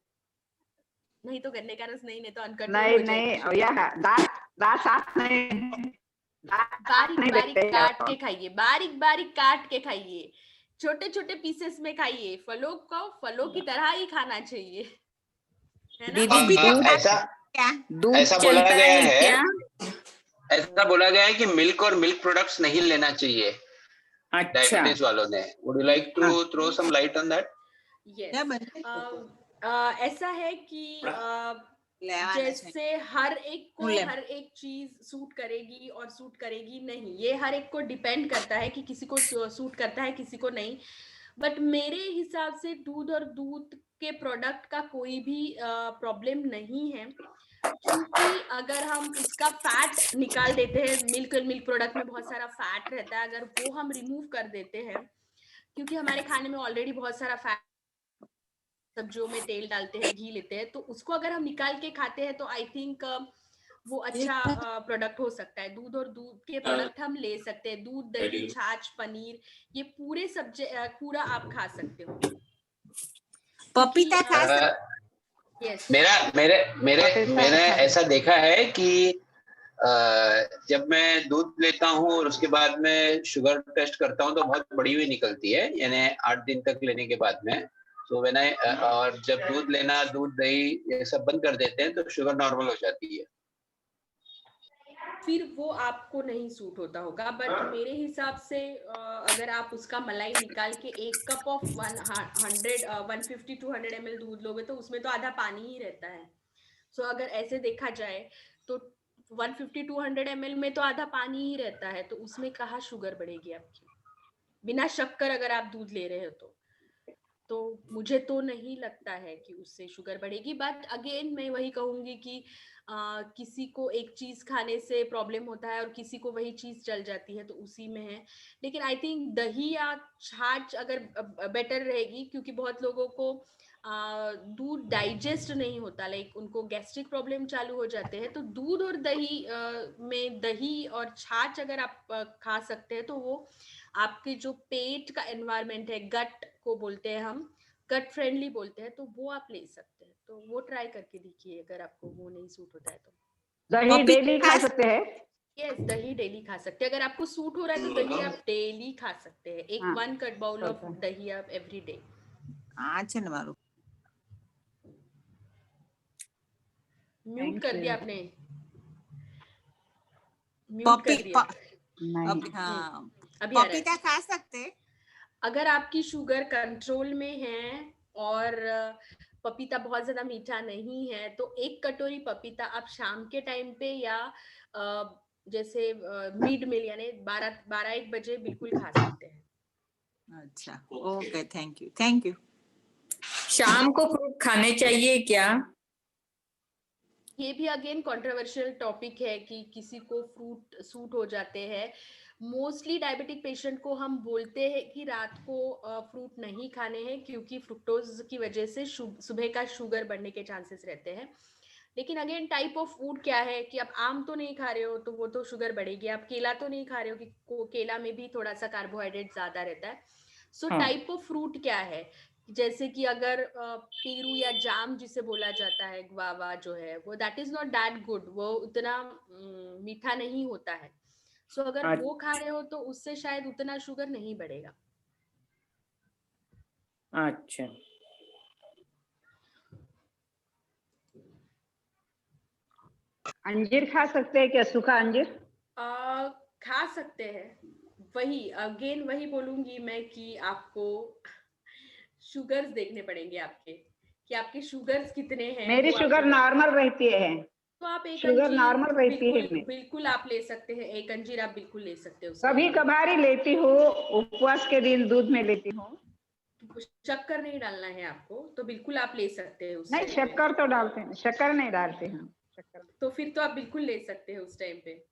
नहीं तो गन्ने का रस नहीं तो अनकंट्रोल नहीं हो जाएगी नहीं, शुगर। यह दांत दांत साफ नहीं, दांत साफ बारीक नहीं बारीक देते काट हैं। के खाइए, बारीक बारीक काट के खाइए, छोटे छोटे पीसेस में खाइए। फलों को फलों की तरह ही खाना चाहिए, है ना? दीदी पपीता दूध खा ऐसा क्या दूध ऐसा बोला चलता गया है है, क्या? ऐसा बोला गया है कि मिल्क और मिल्क प्रोडक्ट्स नहीं लेना चाहिए अच्छा। डायबिटीज वालों ने। Would you like to throw some light on that? क्या यस। बने? ऐसा है कि ले आना चाहिए। जैसे हर एक को ले। हर एक चीज सूट करेगी और सूट करेगी नहीं, ये हर एक को डिपेंड करता है कि किसी को सूट करता है किसी को नहीं। बट मेरे हिसाब से दूध और दूध के प्रोडक्ट का कोई भी प्रॉब्लम नहीं है, क्योंकि अगर हम उसका फैट निकाल देते हैं, मिल्क प्रोडक्ट में बहुत सारा फैट रहता है, अगर वो हम रिमूव कर देते हैं, क्योंकि हमारे खाने में ऑलरेडी बहुत सारा फैट, सब्जियों में तेल डालते हैं, घी लेते हैं, तो उसको अगर हम निकाल के खाते हैं तो आई थिंक वो अच्छा प्रोडक्ट हो सकता है। दूध और दूध के प्रोडक्ट हम ले सकते हैं, दूध, दही, छाछ, पनीर, ये पूरे सब्जी पूरा आप खा सकते हो। पपीता खा यस। मेरा मेरे मेरे पपीता मैंने खा ऐसा देखा है कि जब मैं दूध लेता हूँ और उसके बाद में शुगर टेस्ट करता हूँ तो बहुत बढ़ी हुई निकलती है, यानी 8 दिन तक लेने के बाद में। तो व्हेन आई और जब दूध लेना, दूध दही ये सब बंद कर देते हैं तो शुगर नॉर्मल हो जाती है। फिर वो आपको नहीं सूट होता होगा, बट मेरे हिसाब से अगर आप उसका मलाई निकाल के एक कप ऑफ 150-200 ml दूध लोगे तो उसमें तो आधा पानी ही रहता है। सो अगर ऐसे देखा जाए तो 150-200 ml में तो आधा पानी ही रहता है, तो उसमें कहाँ शुगर बढ़ेगी आपकी, बिना शक्कर अगर आप दूध ले रहे हो तो मुझे तो नहीं लगता है कि उससे शुगर बढ़ेगी। बट अगेन मैं वही कहूंगी कि किसी को एक चीज खाने से प्रॉब्लम होता है और किसी को वही चीज चल जाती है, तो उसी में है। लेकिन आई थिंक दही या छाछ अगर बेटर रहेगी, क्योंकि बहुत लोगों को दूध डाइजेस्ट नहीं होता, लाइक उनको गैस्ट्रिक प्रॉब्लम चालू हो जाते हैं। तो दूध और दही में दही और छाछ अगर आप खा सकते हैं तो वो आपके जो पेट का एनवायरनमेंट है, गट को बोलते हैं हम, गट फ्रेंडली बोलते हैं, तो वो आप ले सकते हैं। तो वो ट्राई करके देखिए अगर आपको वो नहीं सूट होता है तो। दही डेली खा सकते हैं? यस, दही डेली खा सकते हैं। अगर आपको सूट हो रहा है तो दही आप डेली खा सकते हैं, एक 1 कट बाउल ऑफ दही आप एवरी डे। म्यूट कर दिया आपने, म्यूट कर दिया। नहीं। अभी आ रहा है। पपीता खा सकते? अगर आपकी शुगर कंट्रोल में है और पपीता बहुत ज्यादा मीठा नहीं है तो एक कटोरी पपीता आप शाम के टाइम पे या जैसे मिड मील यानी 12-1 बजे बिल्कुल खा सकते हैं। अच्छा, ओके, थैंक यू। शाम को फ्रूट खाने चाहिए क्या? ये भी अगेन कंट्रोवर्शियल टॉपिक है कि किसी को फ्रूट सूट हो जाते हैं। मोस्टली डायबिटिक पेशेंट को हम बोलते हैं कि रात को फ्रूट नहीं खाने हैं, क्योंकि फ्रुक्टोज की वजह से सुबह का शुगर बढ़ने के चांसेस रहते हैं। लेकिन अगेन टाइप ऑफ फूड क्या है कि आप आम तो नहीं खा रहे हो तो वो तो शुगर बढ़ेगी, आप केला तो नहीं खा रहे हो कि केला में भी थोड़ा सा कार्बोहाइड्रेट ज्यादा रहता है। सो टाइप ऑफ फ्रूट क्या है, जैसे कि अगर पेरू या जाम जिसे बोला जाता है, ग्वावा जो है वो that is not that good, वो उतना मीठा नहीं होता है। सो अगर वो खा रहे हो तो उससे शायद उतना शुगर नहीं बढ़ेगा। अच्छा, अंजीर खा सकते हैं क्या, सूखा अंजीर? खा सकते हैं। वही बोलूंगी मैं कि आपको शुगर्स देखने पड़ेंगे आपके, कि आपके शुगर्स कितने हैं। मेरी शुगर नॉर्मल रहती है, तो आप एक शुगर अंजीर नॉर्मल रहती है। बिल्कुल आप ले सकते हैं, एक अंजीर आप बिल्कुल ले सकते हो। कभी कभार ही लेती हूँ, उपवास के दिन दूध में लेती हूँ। शक्कर नहीं डालना है आपको, तो बिल्कुल आप ले सकते हैं उस नहीं, टाइम पे। शक्कर तो डालते हैं, शक्कर नहीं डालते हैं। तो फिर तो आप बिल्कुल ले सकते हैं उस टाइम पे।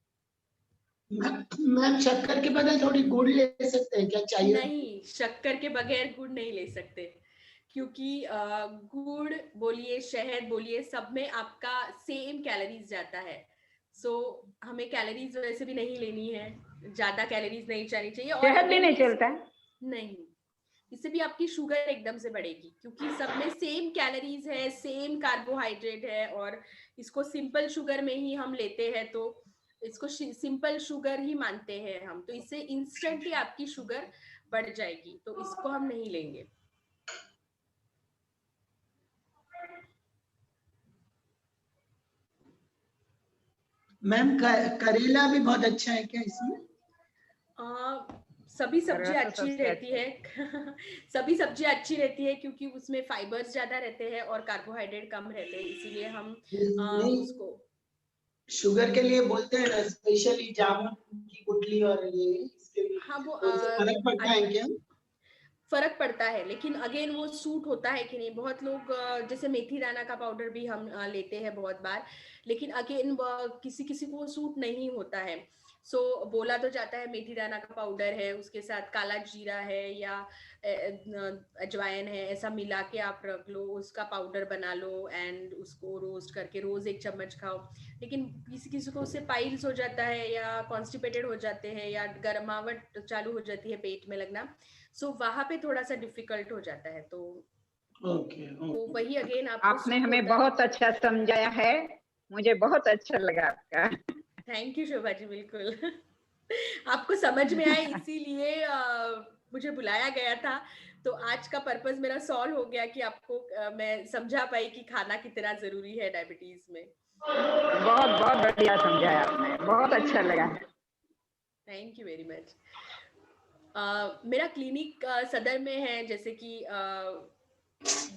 मैम शक्कर के बजाय थोड़ी गुड़ ले सकते हैं क्या? चाहिए? नहीं, शक्कर के बगैर गुड़ नहीं ले सकते, क्योंकि गुड़ बोलिए, शहद बोलिए, सब में आपका सेम कैलोरीज जाता है। सो हमें कैलोरीज वैसे भी नहीं लेनी है, ज्यादा कैलोरीज नहीं जानी चाहिए। और शहद भी नहीं चलता है? नहीं, इससे भी आपकी शुगर एकदम से बढ़ेगी, क्योंकि सब में सेम कैलोरीज है, सेम कार्बोहाइड्रेट है, और इसको सिंपल शुगर में ही हम लेते हैं, तो इसको सिंपल शुगर ही मानते हैं हम, तो इससे इंस्टेंटली आपकी शुगर बढ़ जाएगी, तो इसको हम नहीं लेंगे। मैम करेला भी बहुत अच्छा है क्या इसमें? सभी सब्जियां अच्छी रहती है सभी सब्जियां अच्छी रहती है, क्योंकि उसमें फाइबर्स ज्यादा रहते हैं और कार्बोहाइड्रेट कम रहते हैं, इसीलिए हम उसको शुगर के लिए बोलते हैं ना, स्पेशली जामुन की गुठली और ये इसके लिए। हाँ, वो फर्क पड़ता है क्या? फर्क पड़ता है, लेकिन अगेन वो सूट होता है कि नहीं। बहुत लोग जैसे मेथी दाना का पाउडर भी हम लेते हैं बहुत बार, लेकिन अगेन किसी किसी को सूट नहीं होता है। सो बोला तो जाता है मेथी दाना का पाउडर है, उसके साथ काला जीरा है या अजवाइन है, ऐसा मिला के आप रख लो, उसका पाउडर बना लो एंड उसको रोस्ट करके रोज 1 चम्मच खाओ। लेकिन किसी किसी को उससे पाइल्स हो जाता है या कॉन्स्टिपेटेड हो जाते हैं या गर्मावट चालू हो जाती है पेट में लगना, सो वहां पे थोड़ा सा डिफिकल्ट हो जाता है। तो तो वही अगेन आपने हमें बहुत अच्छा समझाया है, मुझे बहुत अच्छा लगा आपका। थैंक यू शोभा जी, बिल्कुल आपको समझ में आए इसीलिए मुझे बुलाया गया था। तो आज का पर्पस मेरा सॉल्व हो गया कि आपको मैं समझा पाई कि खाना कितना जरूरी है डायबिटीज में। बहुत बहुत बढ़िया समझाया आपने, बहुत अच्छा लगा। Thank you very much. मेरा क्लिनिक सदर में है, जैसे कि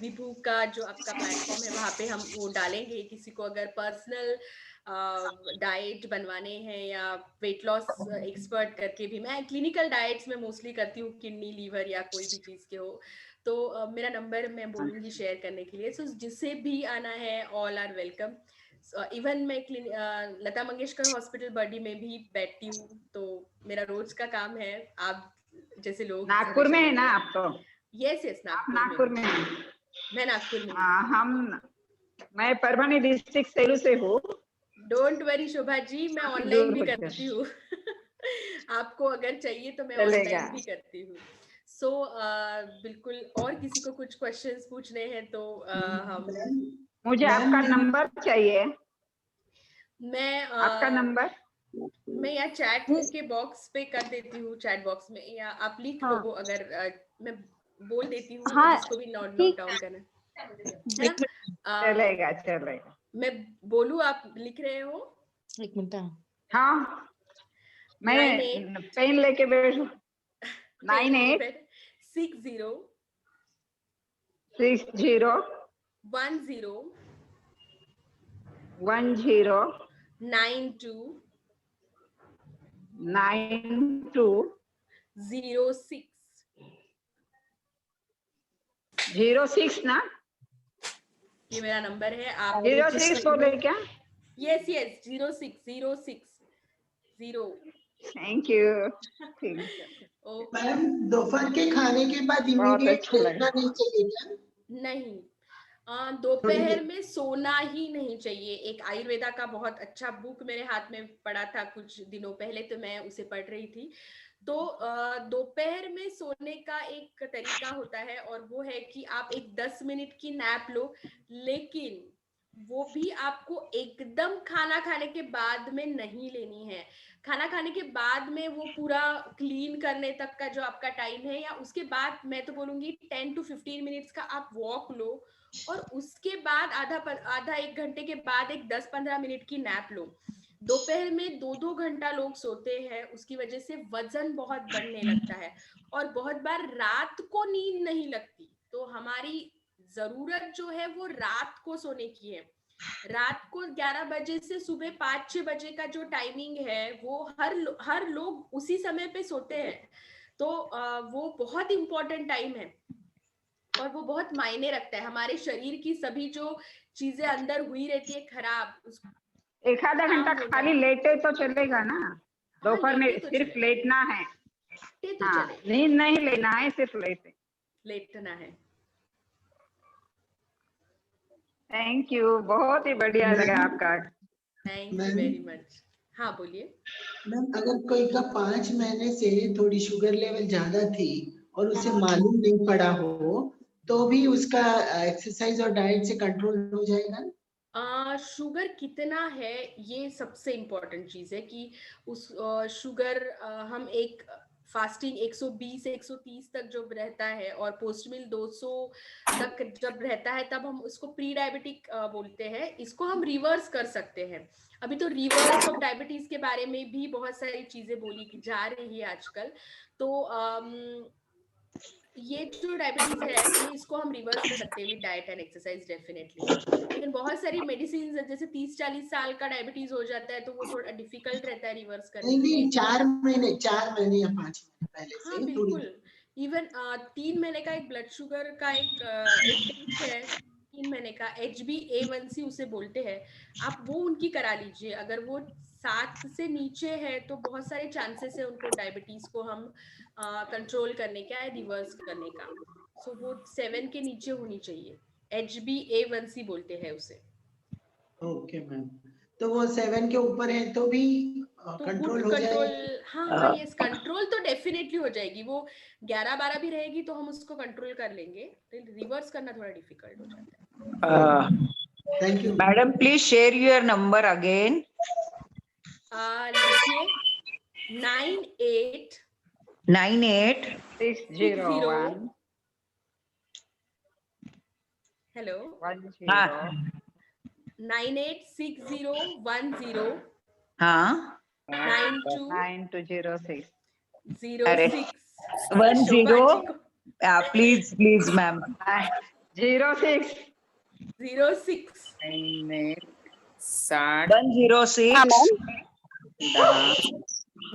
विभू का जो आपका प्लेटफॉर्म है वहाँ पे हम वो डालेंगे। किसी को अगर पर्सनल डाइट बनवाने हैं या वेट लॉस एक्सपर्ट करके भी, मैं क्लिनिकल डाइट्स में मोस्टली करती हूँ, किडनी लीवर या कोई भी चीज़ के हो, तो मेरा नंबर मैं बोलूँगी शेयर करने के लिए। सो जिससे भी आना है, ऑल आर वेलकम। इवन मैं लता मंगेशकर हॉस्पिटल बर्डी में भी बैठती हूँ, तो मेरा रोज का काम है। आप जैसे लोग नागपुर में है ना आप? तो यस नागपुर में है। मैं नागपुर में। मैं परभणी डिस्ट्रिक्ट सेलू से हूँ। डोंट वरी शोभा जी, मैं ऑनलाइन भी करती हूँ आपको अगर चाहिए तो मैं ऑनलाइन भी करती हूँ। सो बिल्कुल, और किसी को कुछ क्वेश्चंस पूछने हैं तो हम। मुझे आपका नंबर चाहिए। आपका नंबर मैं यहाँ चैट के बॉक्स पे कर देती हूँ, चैट बॉक्स में, या आप लिख लो वो, अगर मैं बोल देती हूँ तो जिसको भी नोट डाउन करना है चलेगा चलेगा। मैं बोलूँ, आप लिख रहे हो? 1 मिनट। हाँ, मैं पेन लेके बैठू। 98 60 10 92 92 06 06 ना? ये मेरा नंबर है, आप 06 बोले क्या? Yes 06 thank you. Okay. Ma'am दोपहर के खाने के बाद बहुत इमीडिएट अच्छा लगा। सोना नहीं चाहिए क्या? नहीं, दोपहर में सोना ही नहीं चाहिए। एक आयुर्वेदा का बहुत अच्छा बुक मेरे हाथ में पड़ा था कुछ दिनों पहले, तो मैं उसे पढ़ रही थी। तो दोपहर में सोने का एक तरीका होता है, और वो है कि आप एक 10 मिनट की नैप लो, लेकिन वो भी आपको एकदम खाना खाने के बाद में नहीं लेनी है। खाना खाने के बाद में वो पूरा क्लीन करने तक का जो आपका टाइम है, या उसके बाद मैं तो बोलूंगी 10 to 15 मिनट्स का आप वॉक लो, और उसके बाद आधा 1 घंटे के बाद एक 10-15 मिनट की नैप लो। दोपहर में 2-2 घंटा लोग सोते हैं, उसकी वजह से वजन बहुत बढ़ने लगता है, और बहुत बार रात को नींद नहीं लगती। तो हमारी जरूरत जो है वो रात को सोने की है। रात को 11 बजे से सुबह 5-6 बजे का जो टाइमिंग है, वो हर लोग उसी समय पे सोते हैं। तो वो बहुत इंपॉर्टेंट टाइम है, और वो बहुत मायने रखता है। हमारे शरीर की सभी जो चीजें अंदर हुई रहती है खराब, एक आधा घंटा खाली लेटे तो चलेगा ना? दोपहर में तो सिर्फ लेटना है। तो हाँ, चले, नींद नहीं लेना है, सिर्फ लेटना है। थैंक यू, बहुत ही बढ़िया लगा आपका। Thank you very much. हाँ बोलिए मैम, अगर कोई का 5 महीने से थोड़ी शुगर लेवल ज्यादा थी और उसे मालूम नहीं पड़ा हो, तो भी उसका एक्सरसाइज और डाइट से कंट्रोल हो जाएगा? शुगर कितना है, ये सबसे इम्पोर्टेंट चीज है कि उस शुगर हम एक फास्टिंग 120 130 तक जब रहता है, और पोस्ट मील 200 तक जब रहता है, तब हम उसको प्री डायबिटिक बोलते हैं। इसको हम रिवर्स कर सकते हैं। अभी तो रिवर्स ऑफ डायबिटीज के बारे में भी बहुत सारी चीजें बोली जा रही है आजकल। तो ये जो डायबिटीज है, ये इसको हम रिवर्स कर सकते हैं with diet and exercise definitely. लेकिन बहुत सारी मेडिसिन, जैसे 30-40 साल का डायबिटीज हो जाता है, तो वो थोड़ा डिफिकल्ट रहता है रिवर्स करने नहीं के लिए। नहीं, 4 महीने या 5 महीने पहले हाँ से बिल्कुल, इवन 3 महीने का एक ब्लड शुगर का एक टेस्ट है, 3 महीने का HbA1c उसे बोलते हैं। आप वो उनकी करा लीजिए। अगर वो 7 से नीचे है, तो बहुत सारे चांसेस है उनको डायबिटीज को हम कंट्रोल करने का या रिवर्स करने का। सो वो 7 के नीचे होनी चाहिए। HbA1c बोलते हैं उसे। ओके मैम, तो वो 7 के ऊपर है तो भी तो कंट्रोल गुड हो कंट्रोल, जाएगी? हाँ यस, कंट्रोल तो डेफिनेटली हो जाएगी। वो 11-12 भी रहेगी तो हम उसको कंट्रोल कर लेंगे। रिवर्स करना थोड़ा डिफिकल्ट हो जाता है। Thank you madam, please share your number again. लिखिए 98 601 हेलो 10 986010 हाँ 9206 अरे 06 10 शोभा जी को प्लीज प्लीज मैम 06 06 106 हाँ मैम।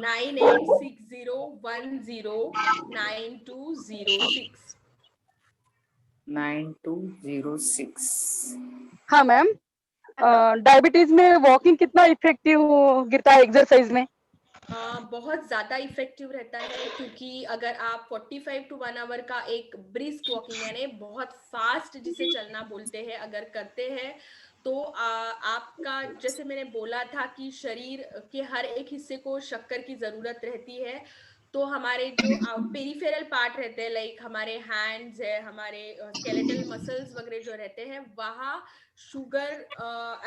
9860109206 9206। हाँ मैम। डायबिटीज में वॉकिंग कितना इफेक्टिव गिरता है एक्सरसाइज में? बहुत ज्यादा इफेक्टिव रहता है, क्योंकि अगर आप 45 to 1 आवर का एक ब्रिस्क वॉकिंग, यानी बहुत फास्ट जिसे चलना बोलते हैं, अगर करते हैं, तो आपका, जैसे मैंने बोला था कि शरीर के हर एक हिस्से को शक्कर की जरूरत रहती है। तो हमारे जो पेरिफेरल पार्ट रहते हैं, लाइक हमारे हैंड्स है, हमारे स्केलेटल मसल्स वगैरह जो रहते हैं, वहाँ शुगर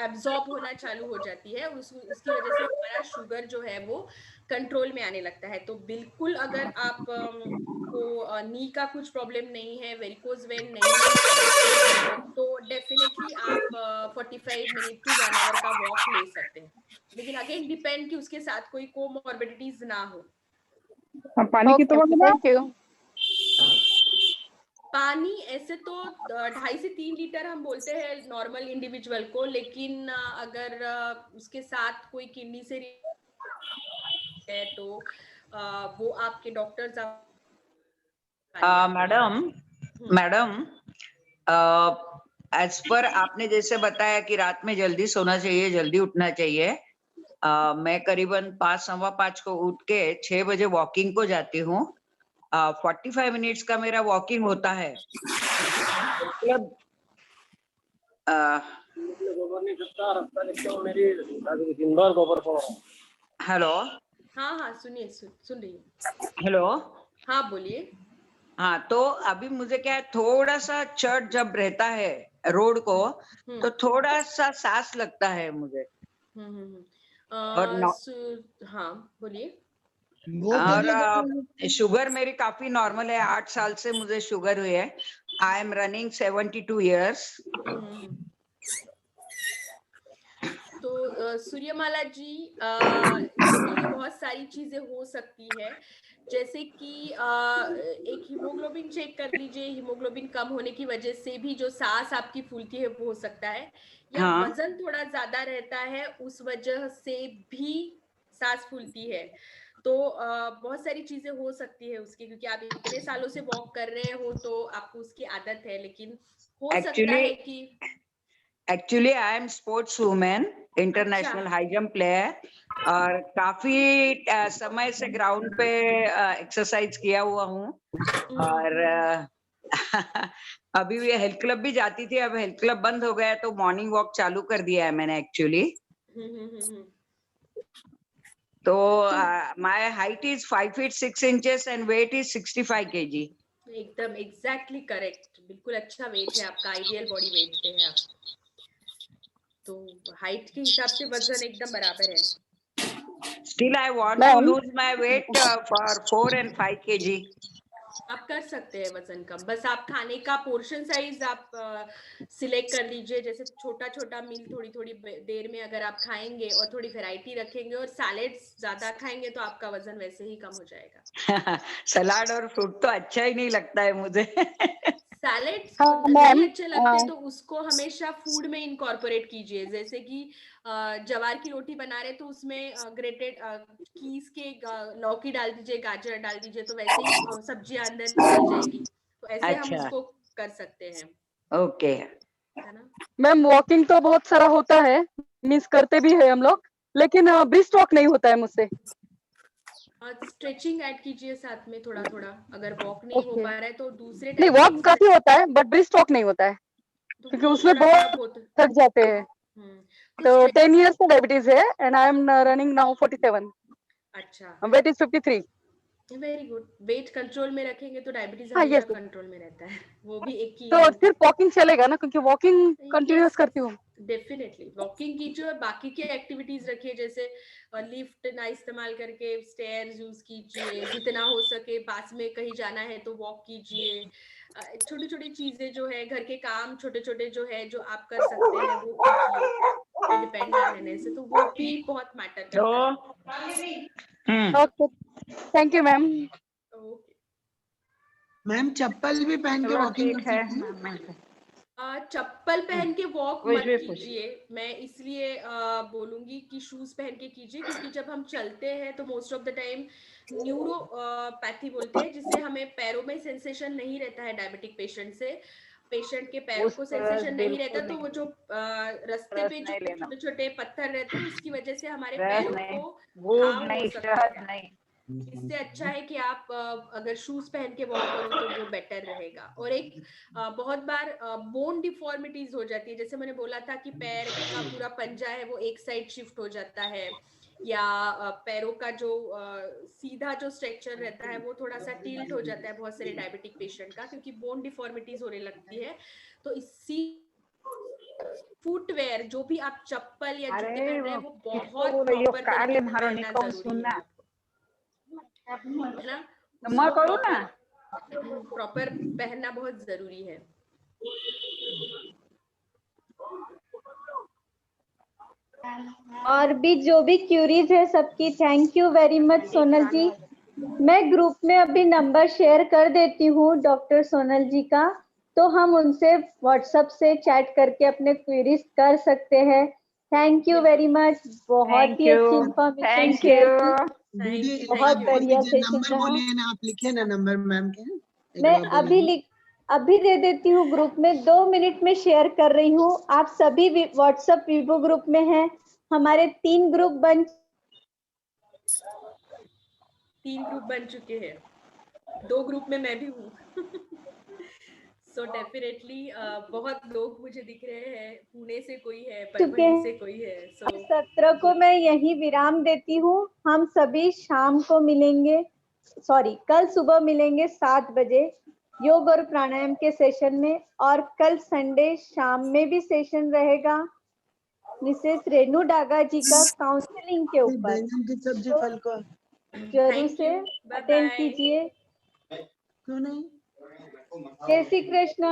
एब्जॉर्ब होना चालू हो जाती है। उसकी वजह से हमारा शुगर जो है वो कंट्रोल में आने लगता है। तो बिल्कुल, अगर आप को नी का कुछ प्रॉब्लम नहीं है, वेरिकोज वेन नहीं है, तो डेफिनेटली आप 45 मिनट टू 1 आवर का वॉक ले सकते हैं। लेकिन अगेन डिपेंड कि उसके साथ कोई कोमॉर्बिडिटीज ना हो। पानी की तो थैंक यू। पानी ऐसे तो 2.5 से 3 लीटर हम बोलते हैं नॉर्मल इंडिविजुअल को, लेकिन अगर उसके साथ कोई किडनी से है, तो वो आपके डॉक्टर्स मैडम एज पर आपने जैसे बताया कि रात में जल्दी सोना चाहिए, जल्दी उठना चाहिए, मैं करीबन 5:15 को उठ के 6 बजे वॉकिंग को जाती हूँ। 45 मिनट्स का मेरा वॉकिंग होता है। मतलब हेलो। हाँ सुनिए, सुन रही हूँ। हेलो। हाँ बोलिए। हाँ, तो अभी मुझे क्या है, थोड़ा सा चढ़ जब रहता है रोड को तो थोड़ा सा सांस लगता है मुझे। और हाँ बोलिए। और शुगर मेरी काफी नॉर्मल है, 8 साल से मुझे शुगर हुई है। आई एम रनिंग 72 years। तो सूर्यमाला जी, इसके लिए बहुत सारी चीजें हो सकती है, जैसे कि एक हीमोग्लोबिन चेक कर लीजिए। हीमोग्लोबिन कम होने की वजह से भी जो सांस आपकी फूलती है वो हो सकता है, या हाँ। वजन थोड़ा ज्यादा रहता है उस वजह से भी सांस फूलती है। तो बहुत सारी चीजें हो सकती है उसकी, क्योंकि आप इतने सालों से वॉक कर रहे हो तो आपको उसकी आदत है, लेकिन हो सकता है कि actually I am sports women, international high jump player, और काफी समय से ग्राउंड पे एक्सरसाइज किया हुआ हूँ। और अभी भी हेल्थ क्लब भी जाती थी, अब हेल्थ क्लब बंद हो गया तो मॉर्निंग वॉक चालू कर दिया है मैंने एक्चुअली। तो my height is 5 feet 6 inches and weight is 65 kg। एकदम एग्जैक्टली करेक्ट, बिल्कुल अच्छा वेट है आपका, आइडियल बॉडी वेट पे है आप। तो हाइट के हिसाब से वजन एकदम बराबर है। Still I want to lose my weight for 4 and 5 kg। आप कर सकते हैं वजन कम, बस आप खाने का पोर्शन साइज आप सिलेक्ट कर लीजिए। जैसे छोटा छोटा मील थोड़ी थोड़ी देर में अगर आप खाएंगे और थोड़ी वैरायटी रखेंगे और सैलेड्स ज्यादा खाएंगे तो आपका वजन वैसे ही कम हो जाएगा। सलाद और फ्रूट तो अच्छा ही नहीं लगता है मुझे। सैलेड्स हाँ, नहीं अच्छे लगते तो उसको हमेशा फूड में इनकॉर्पोरेट कीजिए। जैसे कि जवार की रोटी बना रहे तो उसमें ग्रेटेड कीस के लौकी डाल दीजिए, गाजर डाल दीजिए, तो वैसे ही सब्जियां अंदर चल जाएगी। तो ऐसे हम उसको कर सकते हैं। ओके। है ना मैम? वॉकिंग तो बहुत सारा होता है, मीन्स करते भी है हम लोग, लेकिन ब्रिस्क वॉक नहीं होता है मुझसे। स्ट्रेचिंग ऐड कीजिए साथ में थोड़ा थोड़ा। अगर वॉक नहीं हो पा रहा है तो दूसरे नहीं, टाइप वॉक काफी होता है बट ब्रिस्क वॉक नहीं होता है, क्योंकि उसमें बहुत थक जाते हैं। तो 10 years से डायबिटीज है and I am running now 47। अच्छा, weight is 53। Very good. Weight control में रखेंगे तो डायबिटीज हाँ, हमेशा यस। कंट्रोल में रहता है। वो भी एक की तो सिर्फ वॉकिंग चलेगा ना, क्योंकि वॉकिंग कंटिन्यूअस करती हूँ। डेफिनेटली वॉकिंग कीजिए और बाकी की एक्टिविटीज रखिए, जैसे लिफ्ट ना इस्तेमाल करके स्टेयर्स यूज कीजिए। जितना हो सके पास में कहीं जाना है तो वॉक कीजिए। छोटी छोटी चीजें जो है, घर के काम छोटे छोटे जो है जो आप कर सकते हैं वो कीजिए, डिपेंड ना रहने से, तो वो भी बहुत मैटर करता है। Okay, thank you ma'am. Okay ma'am, चप्पल भी पहन के वॉकिंग कर सकते हैं? चप्पल पहन के वॉक मत कीजिए। मैं इसलिए बोलूंगी कि शूज पहन के कीजिए, क्योंकि जब हम चलते हैं तो most of the time neuropathy बोलते हैं, जिससे हमें पैरों में सेंसेशन नहीं रहता है। डायबिटिक पेशेंट के पैरों को सेंसेशन नहीं रहता, तो वो जो रास्ते पे जो छोटे छोटे पत्थर रहते हैं उसकी वजह से हमारे पैरों को घाव हो सकता है। इससे अच्छा है कि आप अगर शूज पहन के वॉक करो तो वो बेटर रहेगा। और एक बहुत बार बोन डिफॉर्मिटीज हो जाती है, जैसे मैंने बोला था कि पैर का पूरा पंजा है वो एक साइड शिफ्ट हो जाता है, या पैरों का जो सीधा जो स्ट्रक्चर रहता है वो थोड़ा सा टिल्ट हो जाता है बहुत सारे डायबिटिक पेशेंट का, क्योंकि बोन डिफॉर्मिटीज होने लगती है। तो इसी फुटवेयर जो भी आप चप्पल या जूते पहन रहे हैं वो बहुत प्रॉपर तरीके से पहनना जरूरी है, है ना? प्रॉपर पहनना बहुत जरूरी है। और भी जो भी क्यूरीज है सबकी, thank you very much Sonal ji. मैं ग्रुप में अभी नंबर शेयर कर देती हूँ डॉक्टर सोनल जी का, तो हम उनसे व्हाट्सएप से चैट करके अपने क्वेरीज कर सकते हैं। थैंक यू वेरी मच, बहुत ही अच्छी इंफॉर्मेशन शेयर की, बहुत बढ़िया सेशन नंबर रहा। बोलिए ना, आप लिखिए ना नंबर मैम के। मैं अभी अभी दे देती हूँ ग्रुप में, 2 मिनट में शेयर कर रही हूँ। आप सभी व्हाट्सएप वीवो ग्रुप में हैं। हमारे 3 ग्रुप बन चुके हैं, 2 ग्रुप में मैं भी हूँ। सो डेफिनेटली बहुत लोग मुझे दिख रहे हैं, पुणे से कोई है, परभणी से कोई है। सत्र को मैं यही विराम देती हूँ। हम सभी शाम को मिलेंगे, कल सुबह मिलेंगे 7 बजे योग और प्राणायाम के सेशन में, और कल संडे शाम में भी सेशन रहेगा मिसेस रेनू डागा जी का काउंसलिंग के ऊपर। तो जरूर से अटेंड कीजिए। क्यों नहीं? जय श्री कृष्ण।